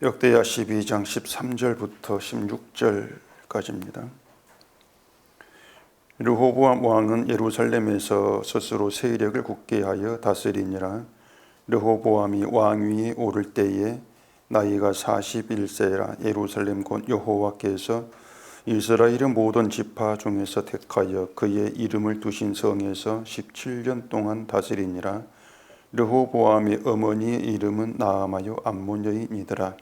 역대하 12장 13절부터 16절까지입니다. 르호보암 왕은 예루살렘에서 스스로 세력을 굳게 하여 다스리니라. 르호보암이 왕위에 오를 때에 나이가 41세라. 예루살렘 곧 여호와께서 이스라엘의 모든 지파 중에서 택하여 그의 이름을 두신 성에서 17년 동안 다스리니라. 르호보암의 어머니의 이름은 나아마요 암몬 여인이더라.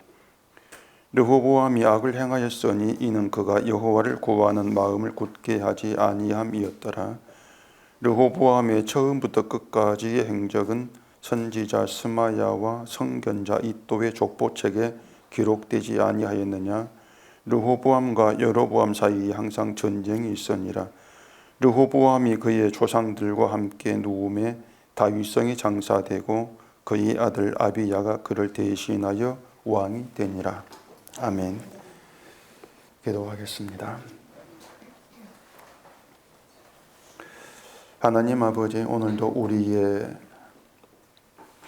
르호보암이 악을 행하였으니 이는 그가 여호와를 구하는 마음을 굳게 하지 아니함이었더라. 르호보암의 처음부터 끝까지의 행적은 선지자 스마야와 선견자 이도의 족보책에 기록되지 아니하였느냐. 르호보암과 여로보암 사이에 항상 전쟁이 있으니라. 르호보암이 그의 조상들과 함께 누움에 다윗성에 장사되고 그의 아들 아비야가 그를 대신하여 왕이 되니라. 아멘. 기도하겠습니다. 하나님 아버지, 오늘도 우리의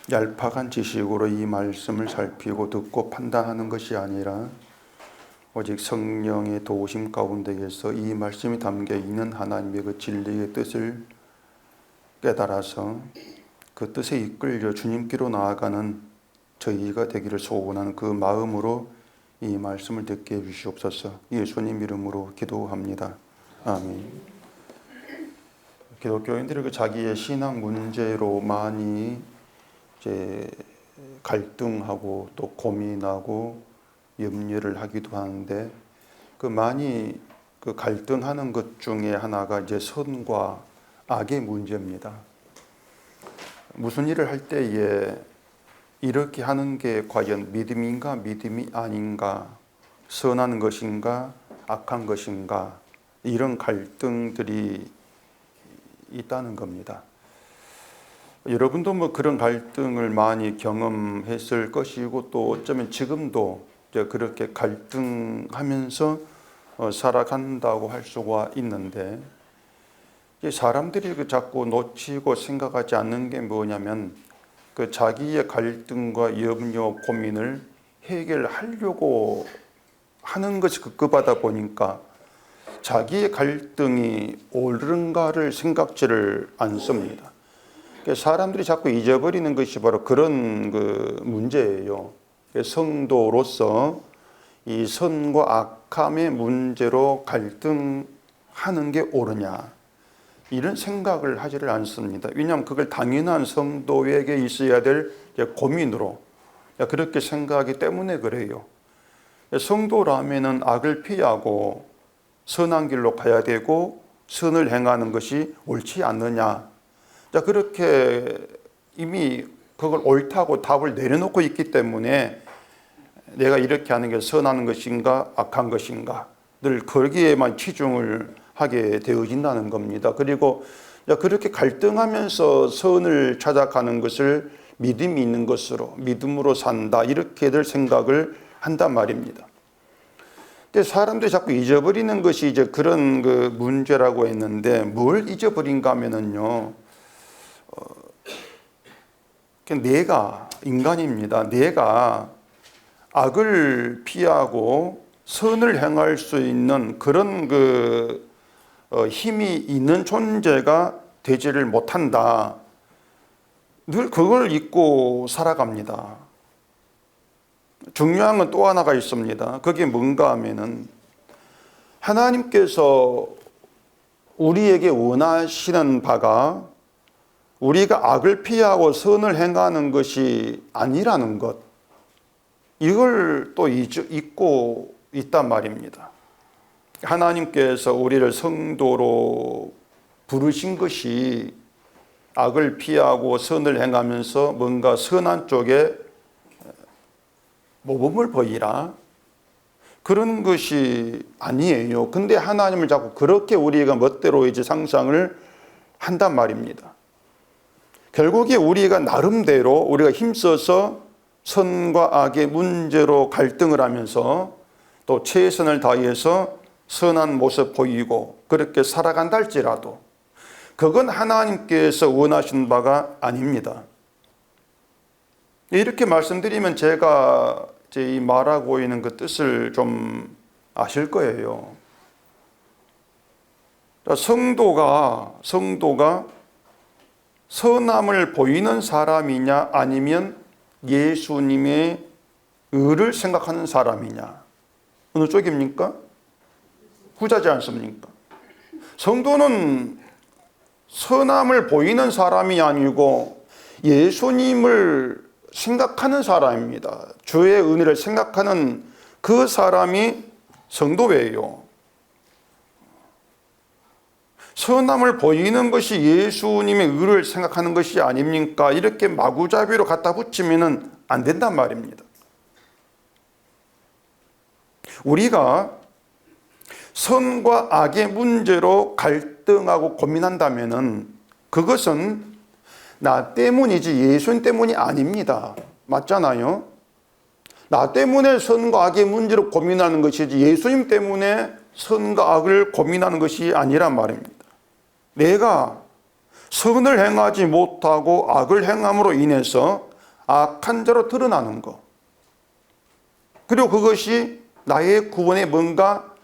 얄팍한 지식으로 이 말씀을 살피고 듣고 판단하는 것이 아니라 오직 성령의 도우심 가운데에서 이 말씀이 담겨 있는 하나님의 그 진리의 뜻을 깨달아서 그 뜻에 이끌려 주님께로 나아가는 저희가 되기를 소원하는 그 마음으로 이 말씀을 듣게 해주시옵소서. 예수님 이름으로 기도합니다. 아멘. 기독교인들이 그 자기의 신앙 문제로 많이 이제 갈등하고 또 고민하고 염려를 하기도 하는데, 그 많이 그 갈등하는 것 중에 하나가 이제 선과 악의 문제입니다. 무슨 일을 할 때에 이렇게 하는 게 과연 믿음인가 믿음이 아닌가, 선한 것인가 악한 것인가, 이런 갈등들이 있다는 겁니다. 여러분도 뭐 그런 갈등을 많이 경험했을 것이고 또 어쩌면 지금도 이제 그렇게 갈등하면서 살아간다고 할 수가 있는데, 사람들이 자꾸 놓치고 생각하지 않는 게 뭐냐면 그 자기의 갈등과 염려, 고민을 해결하려고 하는 것이 급급하다 보니까 자기의 갈등이 옳은가를 생각지를 않습니다. 사람들이 자꾸 잊어버리는 것이 바로 그런 그 문제예요. 성도로서 이 선과 악함의 문제로 갈등하는 게 옳으냐, 이런 생각을 하지를 않습니다. 왜냐하면 그걸 당연한 성도에게 있어야 될 고민으로 그렇게 생각하기 때문에 그래요. 성도라면은 악을 피하고 선한 길로 가야 되고 선을 행하는 것이 옳지 않느냐. 자, 그렇게 이미 그걸 옳다고 답을 내려놓고 있기 때문에 내가 이렇게 하는 게 선한 것인가 악한 것인가 늘 거기에만 치중을 하게 되어진다는 겁니다. 그리고 그렇게 갈등하면서 선을 찾아가는 것을 믿음이 있는 것으로, 믿음으로 산다, 이렇게들 생각을 한단 말입니다. 근데 사람들이 자꾸 잊어버리는 것이 이제 그런 그 문제라고 했는데, 뭘 잊어버린가 하면은요, 내가, 인간입니다. 내가 악을 피하고 선을 행할 수 있는 그런 그 힘이 있는 존재가 되지를 못한다. 늘 그걸 잊고 살아갑니다. 중요한 건 또 하나가 있습니다. 그게 뭔가 하면은 하나님께서 우리에게 원하시는 바가 우리가 악을 피하고 선을 행하는 것이 아니라는 것, 이걸 또 잊고 있단 말입니다. 하나님께서 우리를 성도로 부르신 것이 악을 피하고 선을 행하면서 뭔가 선한 쪽에 모범을 보이라, 그런 것이 아니에요. 근데 하나님을 자꾸 그렇게 우리가 멋대로 이제 상상을 한단 말입니다. 결국에 우리가 나름대로 우리가 힘써서 선과 악의 문제로 갈등을 하면서 또 최선을 다해서 선한 모습 보이고 그렇게 살아간다 할지라도 그건 하나님께서 원하신 바가 아닙니다. 이렇게 말씀드리면 제가 제 이 말하고 있는 그 뜻을 좀 아실 거예요. 성도가 선함을 보이는 사람이냐 아니면 예수님의 의를 생각하는 사람이냐, 어느 쪽입니까? 후자지 않습니까? 성도는 선함을 보이는 사람이 아니고 예수님을 생각하는 사람입니다. 주의 은혜를 생각하는 그 사람이 성도예요. 선함을 보이는 것이 예수님의 의를 생각하는 것이 아닙니까? 이렇게 마구잡이로 갖다 붙이면 안 된단 말입니다. 우리가 선과 악의 문제로 갈등하고 고민한다면 그것은 나 때문이지 예수님 때문이 아닙니다. 맞잖아요? 나 때문에 선과 악의 문제로 고민하는 것이지 예수님 때문에 선과 악을 고민하는 것이 아니란 말입니다. 내가 선을 행하지 못하고 악을 행함으로 인해서 악한 자로 드러나는 것, 그리고 그것이 나의 구원에 뭔가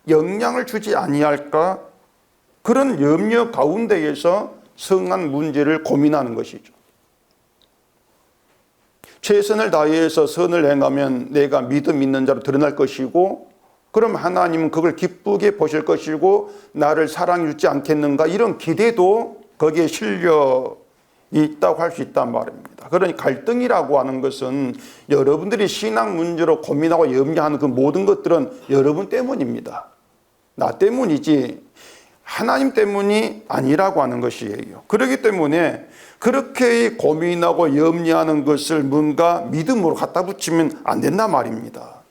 영향을 주지 아니할까, 그런 염려 가운데에서 성한 문제를 고민하는 것이죠. 최선을 다해서 선을 행하면 내가 믿음 있는 자로 드러날 것이고, 그럼 하나님은 그걸 기쁘게 보실 것이고 나를 사랑해 주지 않겠는가, 이런 기대도 거기에 실려 있다고 할 수 있단 말입니다. 그러니 갈등이라고 하는 것은 여러분들이 신앙 문제로 고민하고 염려하는 그 모든 것들은 여러분 때문입니다. 나 때문이지 하나님 때문이 아니라고 하는 것이에요. 그렇기 때문에 그렇게 고민하고 염려하는 것을 뭔가 믿음으로 갖다 붙이면 안 된단 말입니다.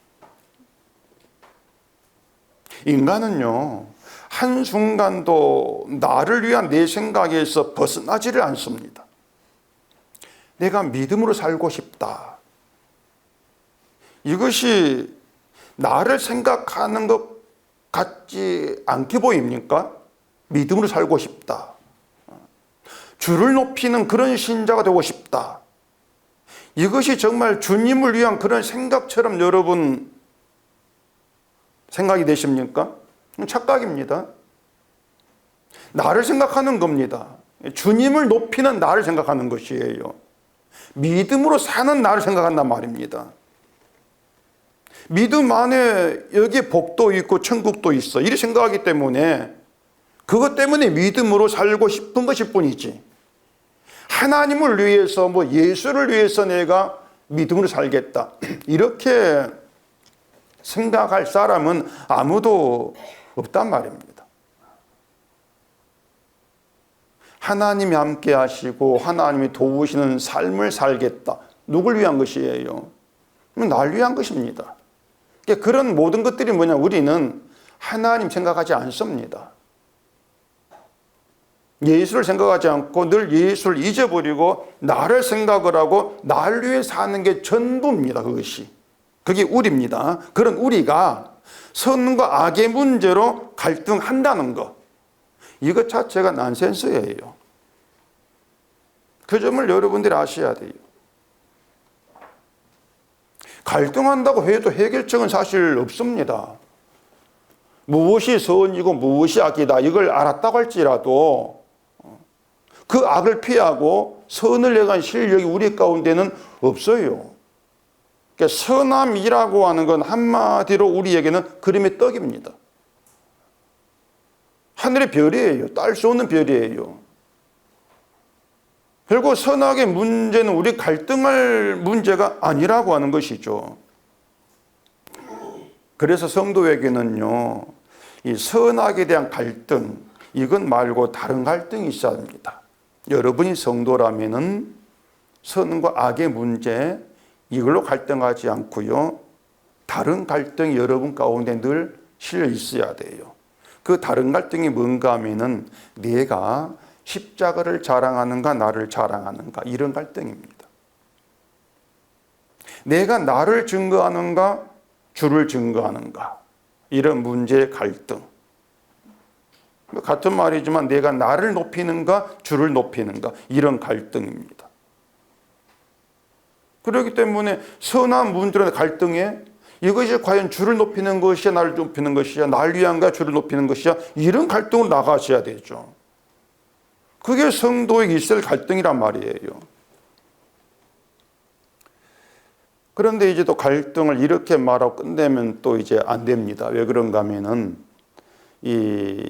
인간은요, 한순간도 나를 위한 내 생각에서 벗어나지를 않습니다. 내가 믿음으로 살고 싶다, 이것이 나를 생각하는 것 같지 않게 보입니까? 믿음으로 살고 싶다, 주를 높이는 그런 신자가 되고 싶다, 이것이 정말 주님을 위한 그런 생각처럼 여러분 생각이 되십니까? 착각입니다. 나를 생각하는 겁니다. 주님을 높이는 나를 생각하는 것이에요. 믿음으로 사는 나를 생각한단 말입니다. 믿음 안에 여기에 복도 있고 천국도 있어, 이렇게 생각하기 때문에 그것 때문에 믿음으로 살고 싶은 것일 뿐이지, 하나님을 위해서 예수를 위해서 내가 믿음으로 살겠다 이렇게 생각할 사람은 아무도 없단 말입니다. 하나님이 함께 하시고 하나님이 도우시는 삶을 살겠다, 누굴 위한 것이에요? 날 위한 것입니다. 그런 모든 것들이 뭐냐, 우리는 하나님 생각하지 않습니다. 예수를 생각하지 않고 늘 예수를 잊어버리고 나를 생각을 하고 나를 위해 사는 게 전부입니다. 그게 우리입니다. 그런 우리가 선과 악의 문제로 갈등한다는 것, 이것 자체가 난센스예요. 그 점을 여러분들이 아셔야 돼요. 갈등한다고 해도 해결책은 사실 없습니다. 무엇이 선이고 무엇이 악이다, 이걸 알았다고 할지라도 그 악을 피하고 선을 행한 실력이 우리 가운데는 없어요. 그러니까 선함이라고 하는 건 한마디로 우리에게는 그림의 떡입니다. 하늘의 별이에요. 딸 수 없는 별이에요. 결국 선악의 문제는 우리 갈등할 문제가 아니라고 하는 것이죠. 그래서 성도에게는요, 이 선악에 대한 갈등, 이것 말고 다른 갈등이 있어야 합니다. 여러분이 성도라면은 선과 악의 문제, 이걸로 갈등하지 않고요, 다른 갈등이 여러분 가운데 늘 실려 있어야 돼요. 그 다른 갈등이 뭔가 하면은 내가 십자가를 자랑하는가 나를 자랑하는가, 이런 갈등입니다. 내가 나를 증거하는가 주를 증거하는가, 이런 문제의 갈등. 같은 말이지만 내가 나를 높이는가 주를 높이는가, 이런 갈등입니다. 그렇기 때문에 선한 문제로 갈등에 이것이 과연 주를 높이는 것이야, 나를 높이는 것이야, 날 위한가 주를 높이는 것이야, 이런 갈등으로 나가셔야 되죠. 그게 성도에게 있을 갈등이란 말이에요. 그런데 이제 또 갈등을 이렇게 말하고 끝내면 또 이제 안 됩니다. 왜 그런가 하면은 이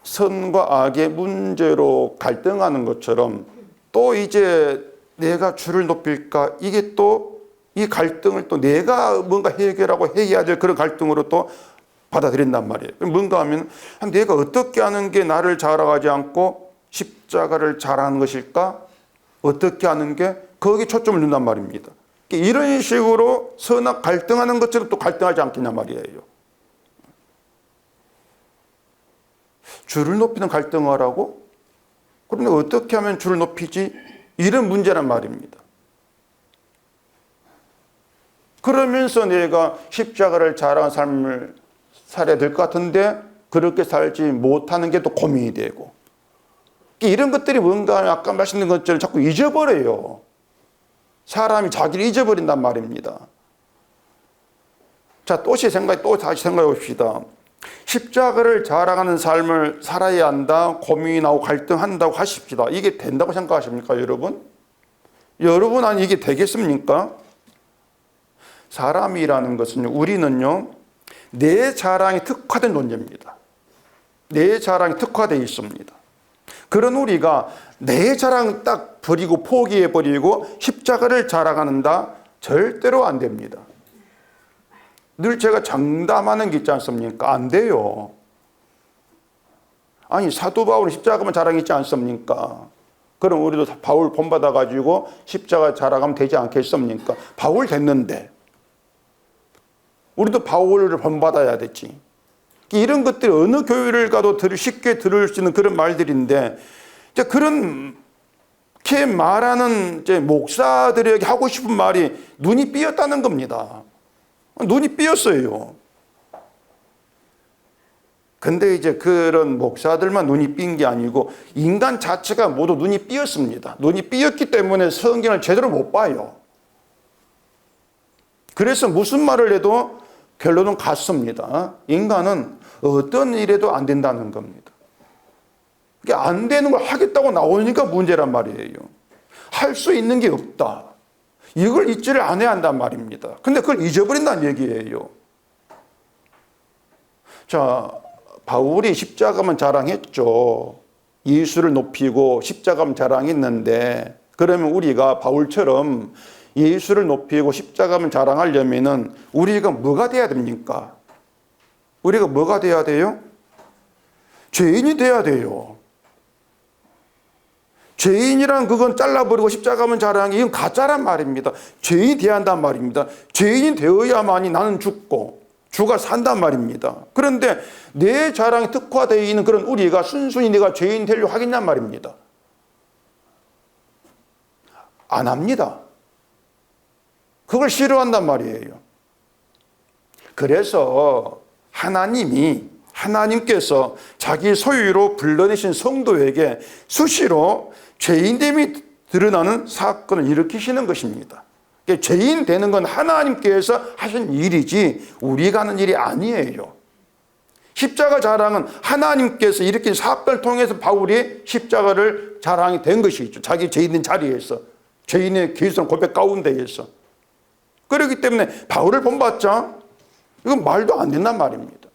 선과 악의 문제로 갈등하는 것처럼 또 이제 내가 주를 높일까, 이게 또 이 갈등을 또 내가 뭔가 해결하고 해야 될 그런 갈등으로 또 받아들인단 말이에요. 뭔가 하면 내가 어떻게 하는 게 나를 자랑하지 않고 십자가를 자랑하는 것일까? 어떻게 하는 게 거기에 초점을 둔단 말입니다. 이런 식으로 선악 갈등하는 것처럼 또 갈등하지 않겠냐 말이에요. 주를 높이는 갈등을 하라고? 그런데 어떻게 하면 주를 높이지? 이런 문제란 말입니다. 그러면서 내가 십자가를 자랑하는 삶을 살아야 될 것 같은데 그렇게 살지 못하는 게 또 고민이 되고, 이런 것들이 뭔가 하면 아까 말씀드린 것처럼 자꾸 잊어버려요. 사람이 자기를 잊어버린단 말입니다. 자, 또 다시 생각해 봅시다. 십자가를 자랑하는 삶을 살아야 한다, 고민하고 갈등한다고 하십시다. 이게 된다고 생각하십니까, 여러분? 여러분, 아니 이게 되겠습니까? 사람이라는 것은요, 우리는요, 내 자랑에 특화된 존재입니다. 내 자랑에 특화되어 있습니다. 그런 우리가 내 자랑 딱 버리고 포기해버리고 십자가를 자랑한다? 절대로 안 됩니다. 늘 제가 장담하는 게 있지 않습니까? 안 돼요. 아니, 사도 바울은 십자가만 자랑했지 않습니까? 그럼 우리도 바울 본받아가지고 십자가 자랑하면 되지 않겠습니까? 바울 됐는데 우리도 바울을 본받아야 됐지. 이런 것들이 어느 교회를 가도 쉽게 들을 수 있는 그런 말들인데, 그렇게 말하는 목사들에게 하고 싶은 말이 눈이 삐었다는 겁니다. 눈이 삐었어요. 근데 이제 그런 목사들만 눈이 삔 게 아니고 인간 자체가 모두 눈이 삐었습니다. 눈이 삐었기 때문에 성경을 제대로 못 봐요. 그래서 무슨 말을 해도 결론은 같습니다. 인간은 어떤 일에도 안 된다는 겁니다. 이게 안 되는 걸 하겠다고 나오니까 문제란 말이에요. 할 수 있는 게 없다. 이걸 잊지를 않아야 한단 말입니다. 근데 그걸 잊어버린다는 얘기예요. 자, 바울이 십자가만 자랑했죠. 예수를 높이고 십자가만 자랑했는데, 그러면 우리가 바울처럼 예수를 높이고 십자가만 자랑하려면은 우리가 뭐가 돼야 됩니까? 우리가 뭐가 돼야 돼요? 죄인이 돼야 돼요. 죄인이란 그건 잘라버리고 십자가만 자랑하기, 이건 가짜란 말입니다. 죄인이 돼야 한단 말입니다. 죄인이 되어야만이 나는 죽고 주가 산단 말입니다. 그런데 내 자랑에 특화되어 있는 그런 우리가 순순히 내가 죄인 되려고 하겠냔 말입니다. 안 합니다. 그걸 싫어한단 말이에요. 그래서 하나님께서 자기 소유로 불러내신 성도에게 수시로 죄인됨이 드러나는 사건을 일으키시는 것입니다. 죄인 되는 건 하나님께서 하신 일이지 우리가 하는 일이 아니에요. 십자가 자랑은 하나님께서 일으킨 사건을 통해서 바울이 십자가를 자랑이 된 것이죠. 자기 죄 있는 자리에서, 죄인의 괴수한 고백 가운데에서. 그렇기 때문에 바울을 본받자 이건 말도 안 된단 말입니다.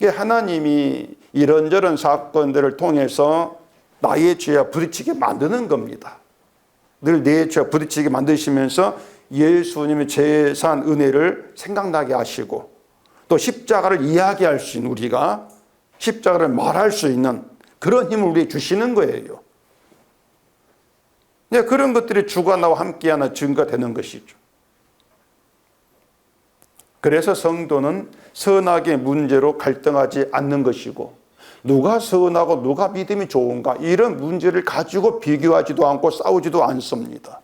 하나님이 이런저런 사건들을 통해서 나의 죄와 부딪히게 만드는 겁니다. 늘 내 죄와 부딪히게 만드시면서 예수님의 제산 은혜를 생각나게 하시고, 또 십자가를 이야기할 수 있는, 우리가 십자가를 말할 수 있는 그런 힘을 우리에게 주시는 거예요. 그런 것들이 주가 나와 함께하는 증거가 되는 것이죠. 그래서 성도는 선악의 문제로 갈등하지 않는 것이고, 누가 선하고 누가 믿음이 좋은가 이런 문제를 가지고 비교하지도 않고 싸우지도 않습니다.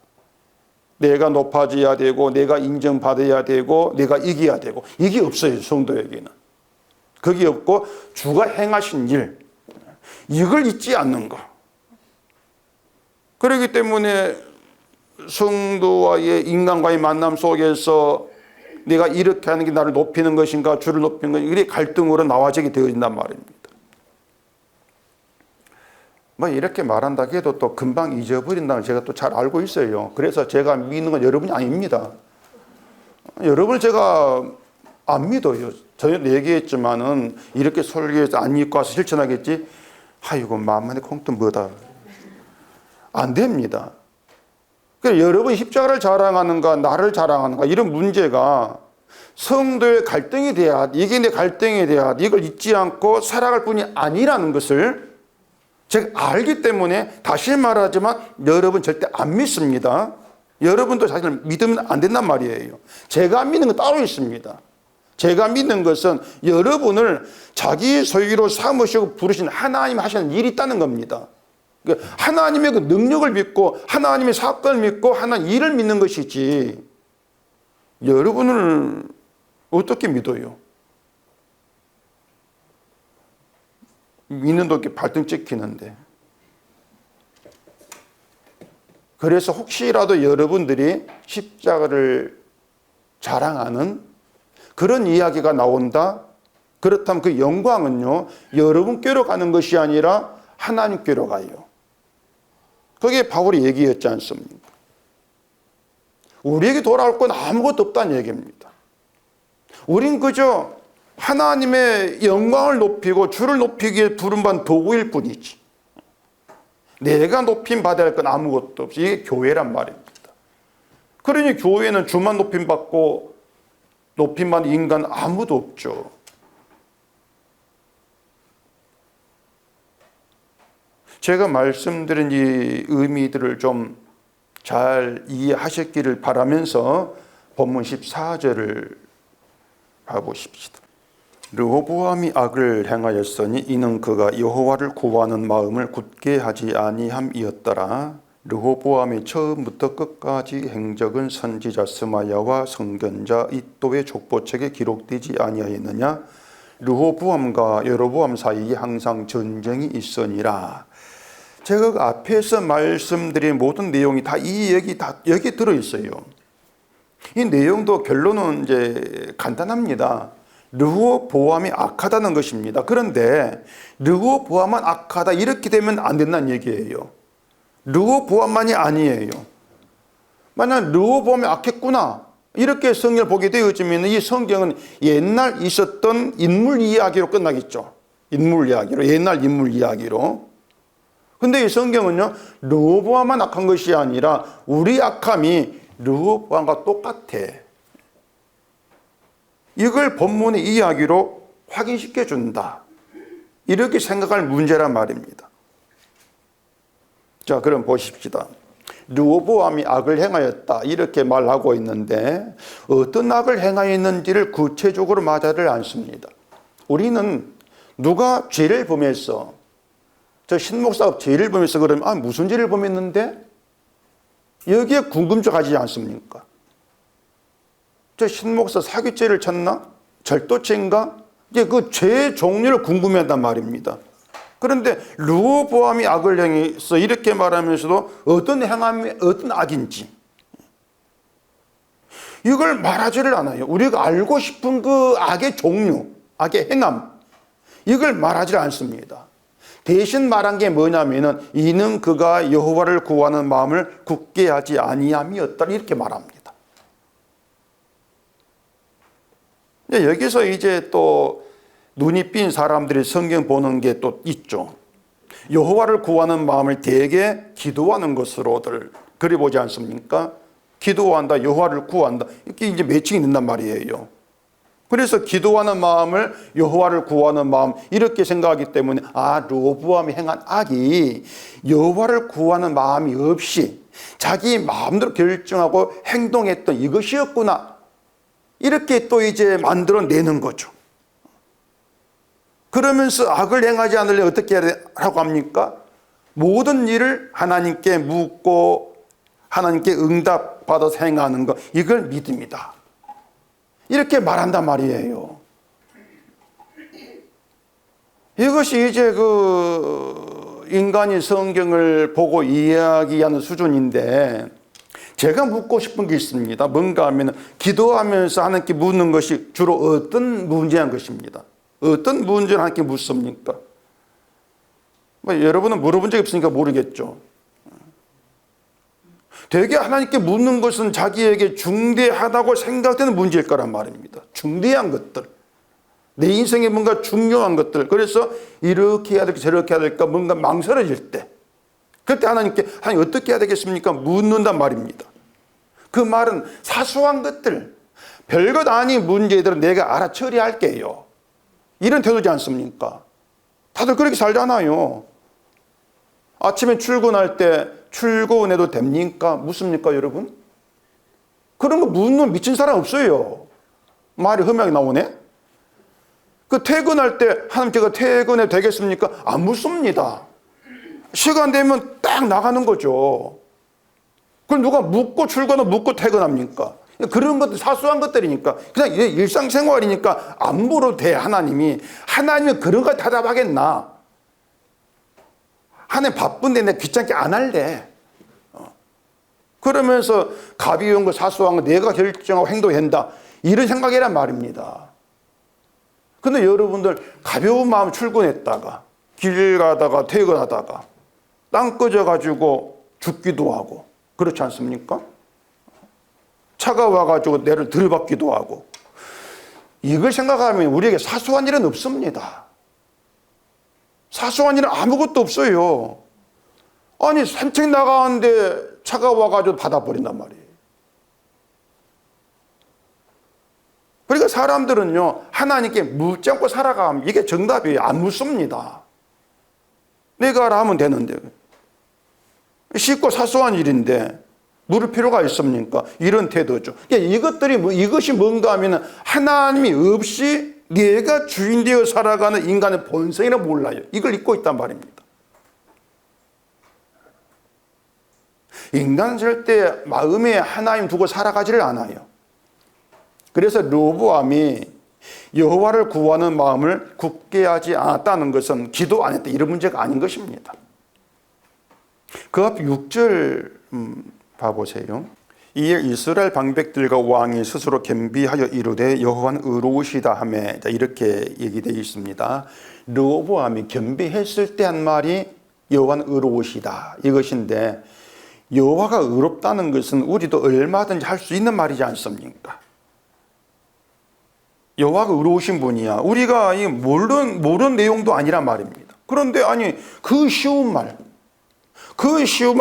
내가 높아져야 되고 내가 인정받아야 되고 내가 이겨야 되고, 이게 없어요. 성도에게는 그게 없고 주가 행하신 일, 이걸 잊지 않는 것, 그렇기 때문에 성도와의 인간과의 만남 속에서 내가 이렇게 하는 게 나를 높이는 것인가 주를 높이는 것인가 이게 갈등으로 나와지게 되어진단 말입니다. 뭐 이렇게 말한다 해도 또 금방 잊어버린다는 걸 제가 또 잘 알고 있어요. 그래서 제가 믿는 건 여러분이 아닙니다. 여러분을 제가 안 믿어요. 전에도 얘기했지만은 이렇게 설교해서 안 믿고 와서 실천하겠지? 아이고 만만의 콩도 뭐다. 안 됩니다. 그러니까 여러분이 십자가를 자랑하는가 나를 자랑하는가 이런 문제가 성도의 갈등이 돼야 이게 내 갈등이 돼야 이걸 잊지 않고 살아갈 뿐이 아니라는 것을 제가 알기 때문에 다시 말하지만 여러분 절대 안 믿습니다. 여러분도 자신을 믿으면 안 된단 말이에요. 제가 믿는 건 따로 있습니다. 제가 믿는 것은 여러분을 자기 소유로 삼으시고 부르신 하나님 하시는 일이 있다는 겁니다. 하나님의 그 능력을 믿고 하나님의 사건을 믿고 하나님 일을 믿는 것이지 여러분을 어떻게 믿어요? 믿는 도끼 발등 찍히는데. 그래서 혹시라도 여러분들이 십자가를 자랑하는 그런 이야기가 나온다? 그렇다면 그 영광은요 여러분께로 가는 것이 아니라 하나님께로 가요. 그게 바울의 얘기였지 않습니까? 우리에게 돌아올 건 아무것도 없다는 얘기입니다. 우린 그저 하나님의 영광을 높이고 주를 높이기에 부름받은 도구일 뿐이지 내가 높임 받아야 할 건 아무것도 없이 이게 교회란 말입니다. 그러니 교회는 주만 높임받고 높임받는 인간 아무도 없죠. 제가 말씀드린 이 의미들을 좀 잘 이해하셨기를 바라면서 본문 14절을 봐보십시다. 르호보암이 악을 행하였으니 이는 그가 여호와를 구하는 마음을 굳게 하지 아니함이었더라. 르호보암의 처음부터 끝까지 행적은 선지자 스마야와 선견자 이도의 족보책에 기록되지 아니하였느냐. 르호보암과 여로보암 사이에 항상 전쟁이 있으니라. 제가 그 앞에서 말씀드린 모든 내용이 다 이 얘기 다 여기 들어있어요. 이 내용도 결론은 이제 간단합니다. 르호보암이 악하다는 것입니다. 그런데 르호보암만 악하다 이렇게 되면 안 된다는 얘기예요. 르호보암만이 아니에요. 만약 르호보암이 악했구나 이렇게 성경을 보게 되어지면 이 성경은 옛날 있었던 인물 이야기로 끝나겠죠. 인물 이야기로, 옛날 인물 이야기로. 근데 이 성경은요 르호보암만 악한 것이 아니라 우리 악함이 르호보암과 똑같아. 이걸 본문의 이야기로 확인시켜 준다. 이렇게 생각할 문제란 말입니다. 자, 그럼 보십시다. 르호보암이 악을 행하였다 이렇게 말하고 있는데 어떤 악을 행하였는지를 구체적으로 말하지를 않습니다. 우리는 누가 죄를 범했어? 저 신목사가 죄를 범했어 그러면 무슨 죄를 범했는데? 여기에 궁금증 가지지 않습니까? 저 신목사 사기죄를 쳤나? 절도죄인가? 이제 그 죄의 종류를 궁금해한단 말입니다. 그런데 르호보암이 악을 행해서 이렇게 말하면서도 어떤 행함이 어떤 악인지 이걸 말하지를 않아요. 우리가 알고 싶은 그 악의 종류, 악의 행함 이걸 말하지 않습니다. 대신 말한 게 뭐냐면은 이는 그가 여호와를 구하는 마음을 굳게 하지 아니함이었다 이렇게 말합니다. 여기서 이제 또 눈이 삔 사람들이 성경 보는 게 또 있죠. 여호와를 구하는 마음을 대개 기도하는 것으로들 그리 보지 않습니까? 기도한다, 여호와를 구한다 이렇게 이제 매칭이 된단 말이에요. 그래서 기도하는 마음을 여호와를 구하는 마음 이렇게 생각하기 때문에 르호보암이 행한 악이 여호와를 구하는 마음이 없이 자기 마음대로 결정하고 행동했던 이것이었구나 이렇게 또 이제 만들어내는 거죠. 그러면서 악을 행하지 않으려 어떻게 하라고 합니까? 모든 일을 하나님께 묻고 하나님께 응답받아서 행하는 것 이걸 믿음이다. 이렇게 말한단 말이에요. 이것이 이제 인간이 성경을 보고 이야기하는 수준인데 제가 묻고 싶은 게 있습니다. 뭔가 하면 기도하면서 하나님께 묻는 것이 주로 어떤 문제인 것입니다. 어떤 문제를 하나님께 묻습니까? 여러분은 물어본 적이 없으니까 모르겠죠. 되게 하나님께 묻는 것은 자기에게 중대하다고 생각되는 문제일 거란 말입니다. 중대한 것들. 내 인생에 뭔가 중요한 것들. 그래서 이렇게 해야 될까 저렇게 해야 될까 뭔가 망설여질 때 그때 하나님께 하나님 어떻게 해야 되겠습니까? 묻는단 말입니다. 그 말은 사소한 것들, 별것 아닌 문제들은 내가 알아 처리할게요. 이런 태도지 않습니까? 다들 그렇게 살잖아요. 아침에 출근할 때 출근해도 됩니까? 묻습니까, 여러분? 그런 거 묻는 미친 사람 없어요. 말이 험하게 나오네? 그 퇴근할 때 하나님 제가 퇴근해도 되겠습니까? 안 묻습니다. 시간 되면 딱 나가는 거죠. 그럼 누가 묻고 출근하고 묻고 퇴근합니까? 그런 것들 사소한 것들이니까 그냥 일상생활이니까 안 물어도 돼. 하나님이 그런 거 대답하겠나? 하나님 바쁜데 내가 귀찮게 안 할래. 그러면서 가벼운 거 사소한 거 내가 결정하고 행동한다. 이런 생각이란 말입니다. 근데 여러분들 가벼운 마음 출근했다가 길 가다가 퇴근하다가 땅 꺼져가지고 죽기도 하고 그렇지 않습니까? 차가 와가지고 내를 들이받기도 하고 이걸 생각하면 우리에게 사소한 일은 없습니다. 사소한 일은 아무것도 없어요. 아니 산책 나가는데 차가 와가지고 받아버린단 말이에요. 그러니까 사람들은요 하나님께 묻지 않고 살아가면 이게 정답이에요. 안 묻습니다. 내가 알아 하면 되는데 쉽고 사소한 일인데 물을 필요가 있습니까? 이런 태도죠. 그러니까 이것이 뭔가 하면 하나님이 없이 내가 주인 되어 살아가는 인간의 본성이라 몰라요. 이걸 잊고 있단 말입니다. 인간은 절대 마음에 하나님 두고 살아가지를 않아요. 그래서 르호보암이 여호와를 구하는 마음을 굳게 하지 않았다는 것은 기도 안 했다 이런 문제가 아닌 것입니다. 그 앞 6절 봐보세요. 이에 이스라엘 방백들과 왕이 스스로 겸비하여 이르되 여호와는 의로우시다 하며 이렇게 얘기되어 있습니다. 르호보암이 겸비했을 때 한 말이 여호와는 의로우시다 이것인데 여호와가 의롭다는 것은 우리도 얼마든지 할 수 있는 말이지 않습니까? 여호와가 의로우신 분이야. 우리가 모르는 내용도 아니란 말입니다. 그런데 아니 그 쉬운 말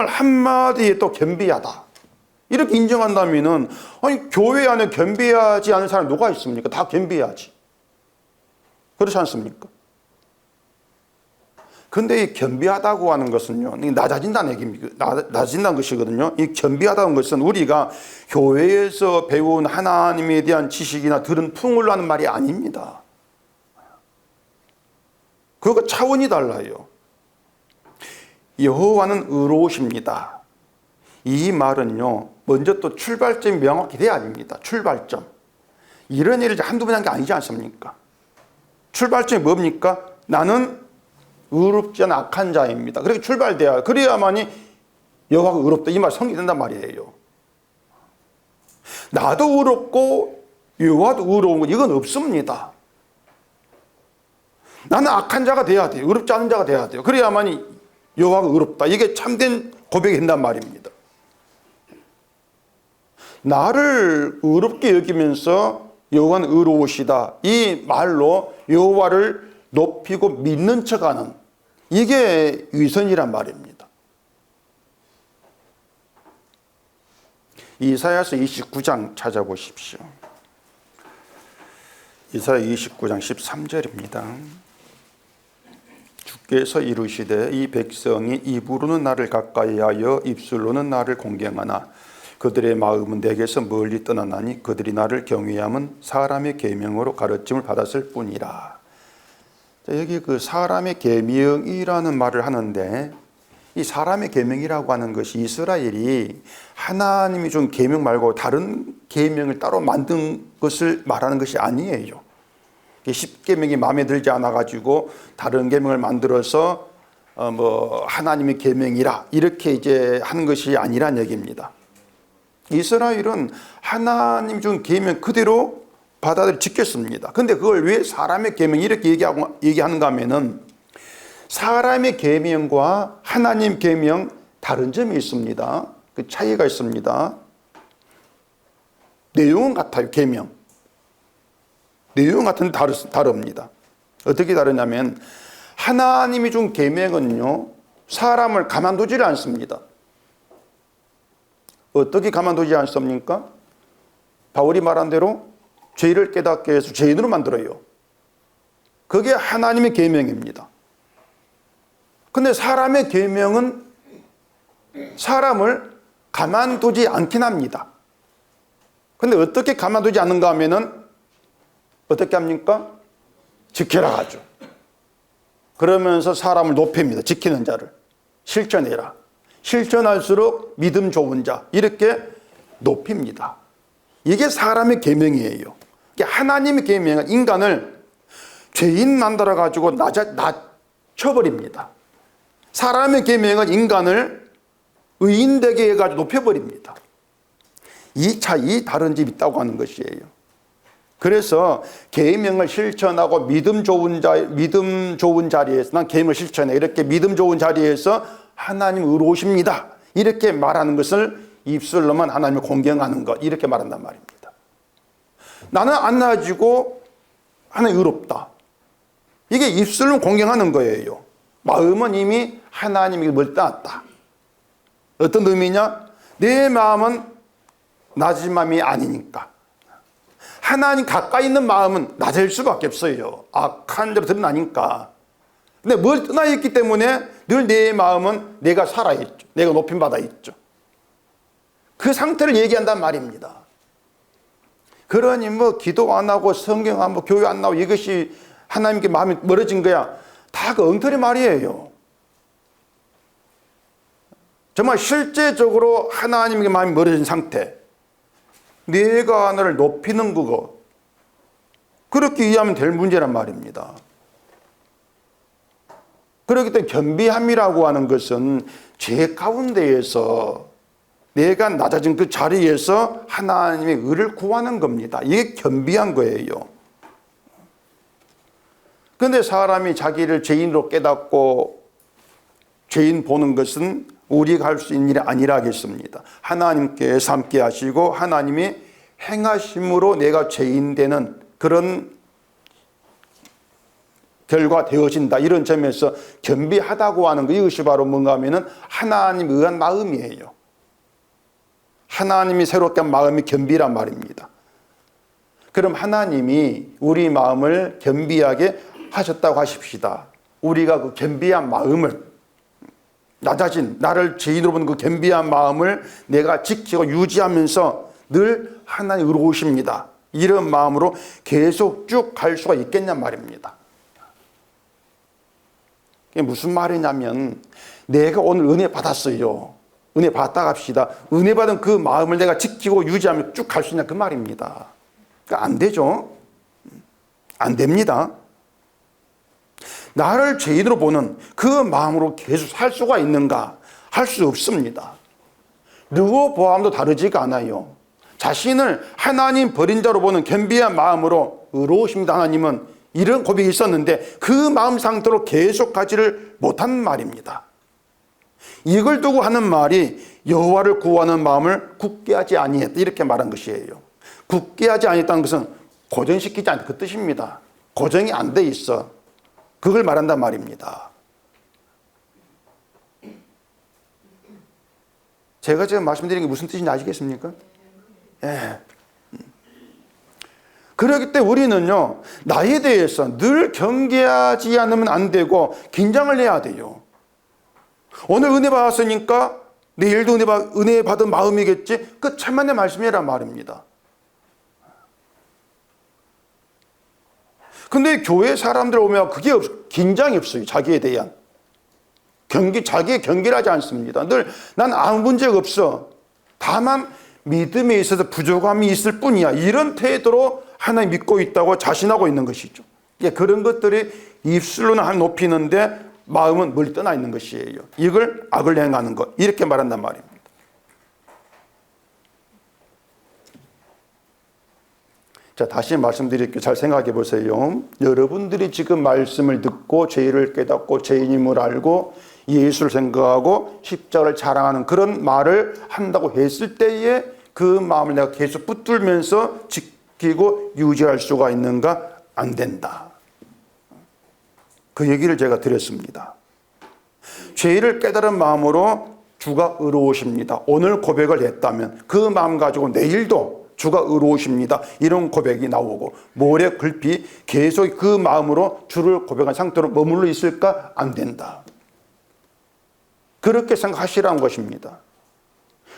한마디에 또 겸비하다 이렇게 인정한다면은 아니 교회 안에 겸비하지 않은 사람이 누가 있습니까? 다 겸비하지. 그렇지 않습니까? 그런데 이 겸비하다고 하는 것은요, 낮아진다는 얘기입니다. 낮아진다는 것이거든요. 이 겸비하다는 것은 우리가 교회에서 배운 하나님에 대한 지식이나 들은 풍을 하는 말이 아닙니다. 그거 차원이 달라요. 여호와는 의로우십니다. 이 말은요, 먼저 또 출발점이 명확히 돼야 됩니다. 출발점. 이런 일을 한두 번 한 게 아니지 않습니까? 출발점이 뭡니까? 나는 의롭지 않은 악한 자입니다. 그렇게 출발돼야, 그래야만이 여호와가 의롭다 이 말 성립된단 말이에요. 나도 의롭고 여호와도 의로운 거 이건 없습니다. 나는 악한 자가 돼야 돼요. 의롭지 않은 자가 돼야 돼요. 그래야만이 여호와가 의롭다. 이게 참된 고백이 된단 말입니다. 나를 의롭게 여기면서 여호와는 의로우시다. 이 말로 여호와를 높이고 믿는 척하는 이게 위선이란 말입니다. 이사야서 29장 찾아보십시오. 이사야 29장 13절입니다. 주께서 이르시되 이 백성이 입으로는 나를 가까이하여 입술로는 나를 공경하나 그들의 마음은 내게서 멀리 떠나나니 그들이 나를 경외함은 사람의 계명으로 가르침을 받았을 뿐이라. 여기 그 사람의 계명이라는 말을 하는데 이 사람의 계명이라고 하는 것이 이스라엘이 하나님이 준 계명 말고 다른 계명을 따로 만든 것을 말하는 것이 아니에요. 10계명이 마음에 들지 않아 가지고 다른 계명을 만들어서 하나님의 계명이라 이렇게 이제 하는 것이 아니란 얘기입니다. 이스라엘은 하나님 준 계명 그대로 받아들여 지켰습니다. 근데 그걸 왜 사람의 계명 이렇게 얘기하는가 하면은 사람의 계명과 하나님 계명 다른 점이 있습니다. 그 차이가 있습니다. 내용은 같아요. 계명 내용은 같은데 다릅니다. 어떻게 다르냐면 하나님이 준 계명은요 사람을 가만두지 않습니다. 어떻게 가만두지 않습니까? 바울이 말한 대로 죄를 깨닫게 해서 죄인으로 만들어요. 그게 하나님의 계명입니다. 근데 사람의 계명은 사람을 가만두지 않긴 합니다. 근데 어떻게 가만두지 않는가 하면은 어떻게 합니까? 지켜라 하죠. 그러면서 사람을 높입니다. 지키는 자를 실천해라. 실천할수록 믿음 좋은 자 이렇게 높입니다. 이게 사람의 계명이에요. 하나님의 계명은 인간을 죄인 만들어 가지고 낮춰버립니다. 사람의 계명은 인간을 의인되게 해가지고 높여버립니다. 이 차이 다른 점이 있다고 하는 것이에요. 그래서 계명을 실천하고 믿음 좋은 자리에서 난 계명을 실천해 이렇게 믿음 좋은 자리에서 하나님 의로우십니다 이렇게 말하는 것을 입술로만 하나님을 공경하는 것 이렇게 말한단 말입니다. 나는 안 나아지고 하나님 의롭다 이게 입술로 공경하는 거예요. 마음은 이미 하나님에게 멀떠났다. 어떤 의미냐? 내 마음은 낮은 마음이 아니니까. 하나님 가까이 있는 마음은 낮을 수밖에 없어요. 악한 대로 드러나니까. 근데 뭘 떠나 있기 때문에 늘 내 마음은 내가 살아있죠. 내가 높임받아 있죠. 그 상태를 얘기한단 말입니다. 그러니 기도 안 하고 성경 안 보고 교회 안 나오고 이것이 하나님께 마음이 멀어진 거야. 다 그 엉터리 말이에요. 정말 실제적으로 하나님에게 마음이 멀어진 상태. 내가 하나를 높이는 그거. 그렇게 이해하면 될 문제란 말입니다. 그렇기 때문에 겸비함이라고 하는 것은 죄 가운데에서 내가 낮아진 그 자리에서 하나님의 의를 구하는 겁니다. 이게 겸비한 거예요. 그런데 사람이 자기를 죄인으로 깨닫고 죄인 보는 것은 우리가 할 수 있는 일이 아니라 하겠습니다. 하나님께서 함께 하시고 하나님이 행하심으로 내가 죄인 되는 그런 결과 되어진다. 이런 점에서 겸비하다고 하는 거 이것이 바로 뭔가 하면은 하나님에 의한 마음이에요. 하나님이 새롭게 한 마음이 겸비란 말입니다. 그럼 하나님이 우리 마음을 겸비하게 하셨다고 하십시다. 우리가 그 겸비한 마음을 낮아진 나를 죄인으로 보는 그 겸비한 마음을 내가 지키고 유지하면서 늘 하나님 의로우십니다. 이런 마음으로 계속 쭉 갈 수가 있겠냔 말입니다. 이게 무슨 말이냐면 내가 오늘 은혜 받았어요. 은혜 받았다 갑시다. 은혜 받은 그 마음을 내가 지키고 유지하면 쭉 갈 수 있냐 그 말입니다. 그러니까 안 되죠. 안 됩니다. 나를 죄인으로 보는 그 마음으로 계속 살 수가 있는가? 할 수 없습니다. 누구 보함도 다르지가 않아요. 자신을 하나님 버린 자로 보는 겸비한 마음으로 의로우십니다. 하나님은 이런 고백이 있었는데 그 마음 상태로 계속 가지를 못한 말입니다. 이걸 두고 하는 말이 여호와를 구하는 마음을 굳게 하지 아니했다 이렇게 말한 것이에요. 굳게 하지 아니했다는 것은 고정시키지 않다 그 뜻입니다. 고정이 안 돼 있어. 그걸 말한단 말입니다. 제가 지금 말씀드린 게 무슨 뜻인지 아시겠습니까? 예. 그렇기 때문에 우리는요 나에 대해서 늘 경계하지 않으면 안 되고 긴장을 해야 돼요. 오늘 은혜 받았으니까 내일도 은혜 받은 마음이겠지. 그 천만의 말씀이란 말입니다. 근데 교회 사람들 오면 그게 긴장이 없어요. 자기에 대한 자기에 경계를 하지 않습니다. 늘 난 아무 문제가 없어. 다만 믿음에 있어서 부족함이 있을 뿐이야. 이런 태도로 하나님 믿고 있다고 자신하고 있는 것이죠. 그런 것들이 입술로는 하나님 높이는데 마음은 멀리 떠나 있는 것이에요. 이걸 악을 행하는 것, 이렇게 말한단 말입니다. 자, 다시 말씀드릴게요. 잘 생각해 보세요. 여러분들이 지금 말씀을 듣고 죄를 깨닫고 죄인임을 알고 예수를 생각하고 십자가를 자랑하는 그런 말을 한다고 했을 때에 그 마음을 내가 계속 붙들면서 지키고 유지할 수가 있는가? 안 된다. 그 얘기를 제가 드렸습니다. 죄를 깨달은 마음으로 주가 의로우십니다. 오늘 고백을 했다면 그 마음 가지고 내일도 주가 의로우십니다. 이런 고백이 나오고 모래 글피 계속 그 마음으로 주를 고백한 상태로 머물러 있을까? 안 된다. 그렇게 생각하시라는 것입니다.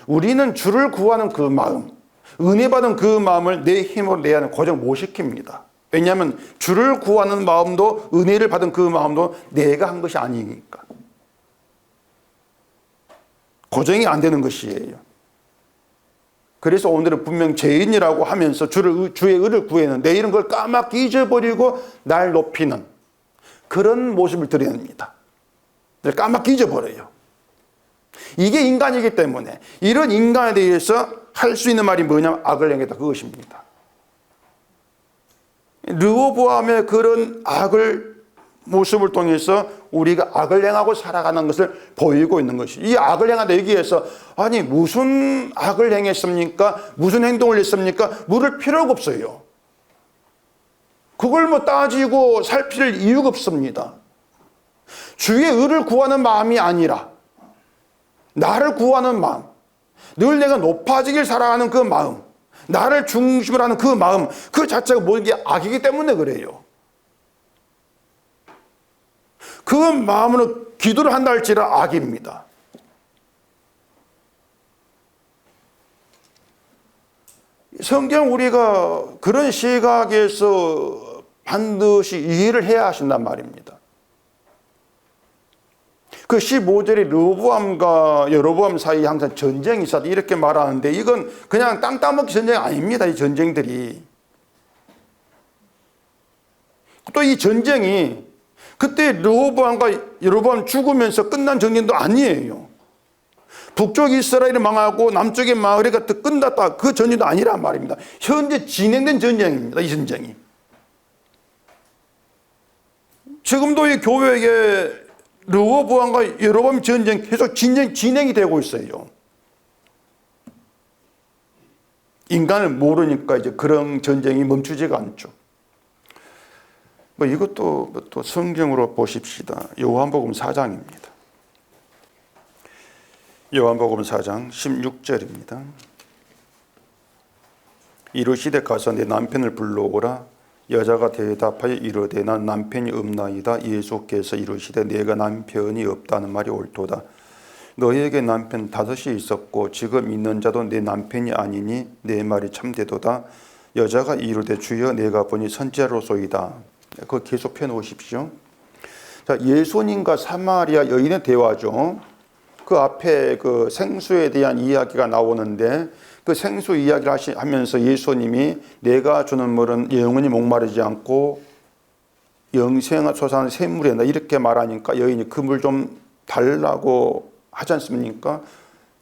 우리는 주를 구하는 그 마음, 은혜 받은 그 마음을 내 힘으로 내야 하는 고정 못 시킵니다. 왜냐하면 주를 구하는 마음도 은혜를 받은 그 마음도 내가 한 것이 아니니까. 고정이 안 되는 것이에요. 그래서 오늘은 분명 죄인이라고 하면서 주의 의를 구해는 내일은 그걸 까맣게 잊어버리고 날 높이는 그런 모습을 드러냅니다. 까맣게 잊어버려요. 이게 인간이기 때문에 이런 인간에 대해서 할 수 있는 말이 뭐냐면 악을 행했다, 그것입니다. 르호보암의 그런 악을 모습을 통해서 우리가 악을 행하고 살아가는 것을 보이고 있는 것이, 이 악을 행하다 여기에서 아니 무슨 악을 행했습니까? 무슨 행동을 했습니까? 물을 필요가 없어요. 그걸 뭐 따지고 살필 이유가 없습니다. 주의 의를 구하는 마음이 아니라 나를 구하는 마음, 늘 내가 높아지길 살아가는 그 마음, 나를 중심으로 하는 그 마음, 그 자체가 모든 게 악이기 때문에 그래요. 그 마음으로 기도를 한다 할지라 악입니다. 성경 우리가 그런 시각에서 반드시 이해를 해야 하신단 말입니다. 그 15절에 르호보암과 여로보암 사이에 항상 전쟁이 있었다 이렇게 말하는데 이건 그냥 땅 따먹기 전쟁이 아닙니다. 이 전쟁들이. 또 이 전쟁이 그때 르호보암과 여로보암 죽으면서 끝난 전쟁도 아니에요. 북쪽 이스라엘이 망하고 남쪽의 마을이 끝났다, 그 전쟁도 아니란 말입니다. 현재 진행된 전쟁입니다. 이 전쟁이. 지금도 이 교회에 르호보암과 여로보암 전쟁 계속 진행이 되고 있어요. 인간을 모르니까 이제 그런 전쟁이 멈추지가 않죠. 이것도 또 성경으로 보십시다. 요한복음 4장입니다. 요한복음 4장 16절입니다. 이르시되 가서 내 남편을 불러오라. 여자가 대답하여 이르되 난 남편이 없나이다. 예수께서 이르시되 내가 남편이 없다는 말이 옳도다. 너에게 남편 5이 있었고 지금 있는 자도 내 남편이 아니니 내 말이 참되도다. 여자가 이르되 주여 내가 보니 선지자로소이다. 그거 계속 펴놓으십시오. 자, 예수님과 사마리아 여인의 대화죠. 그 앞에 그 생수에 대한 이야기가 나오는데 그 생수 이야기를 하면서 예수님이 내가 주는 물은 영원히 목마르지 않고 영생을 솟아나는 샘물이다 이렇게 말하니까 여인이 그 물 좀 달라고 하지 않습니까?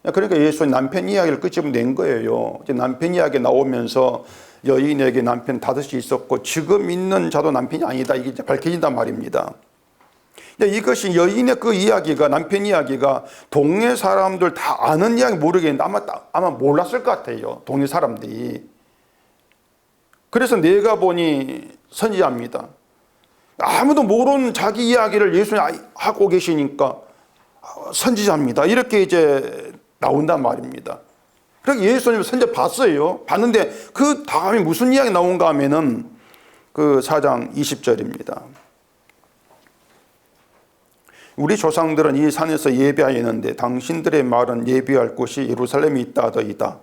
그러니까 예수님 남편 이야기를 끄집어낸 거예요. 남편 이야기 나오면서 여인에게 남편 5이 있었고 지금 있는 자도 남편이 아니다 이게 이제 밝혀진단 말입니다. 이것이 여인의 그 이야기가, 남편 이야기가 동네 사람들 다 아는 이야기 모르겠는데 아마 몰랐을 것 같아요. 동네 사람들이. 그래서 내가 보니 선지자입니다. 아무도 모르는 자기 이야기를 예수님이 하고 계시니까 선지자입니다. 이렇게 이제 나온단 말입니다. 그러니까 예수님이 선지자 봤어요. 봤는데 그 다음에 무슨 이야기 나온가 하면은 그 4장 20절입니다. 우리 조상들은 이 산에서 예배하였는데 당신들의 말은 예배할 곳이 예루살렘이 있다 하더이다.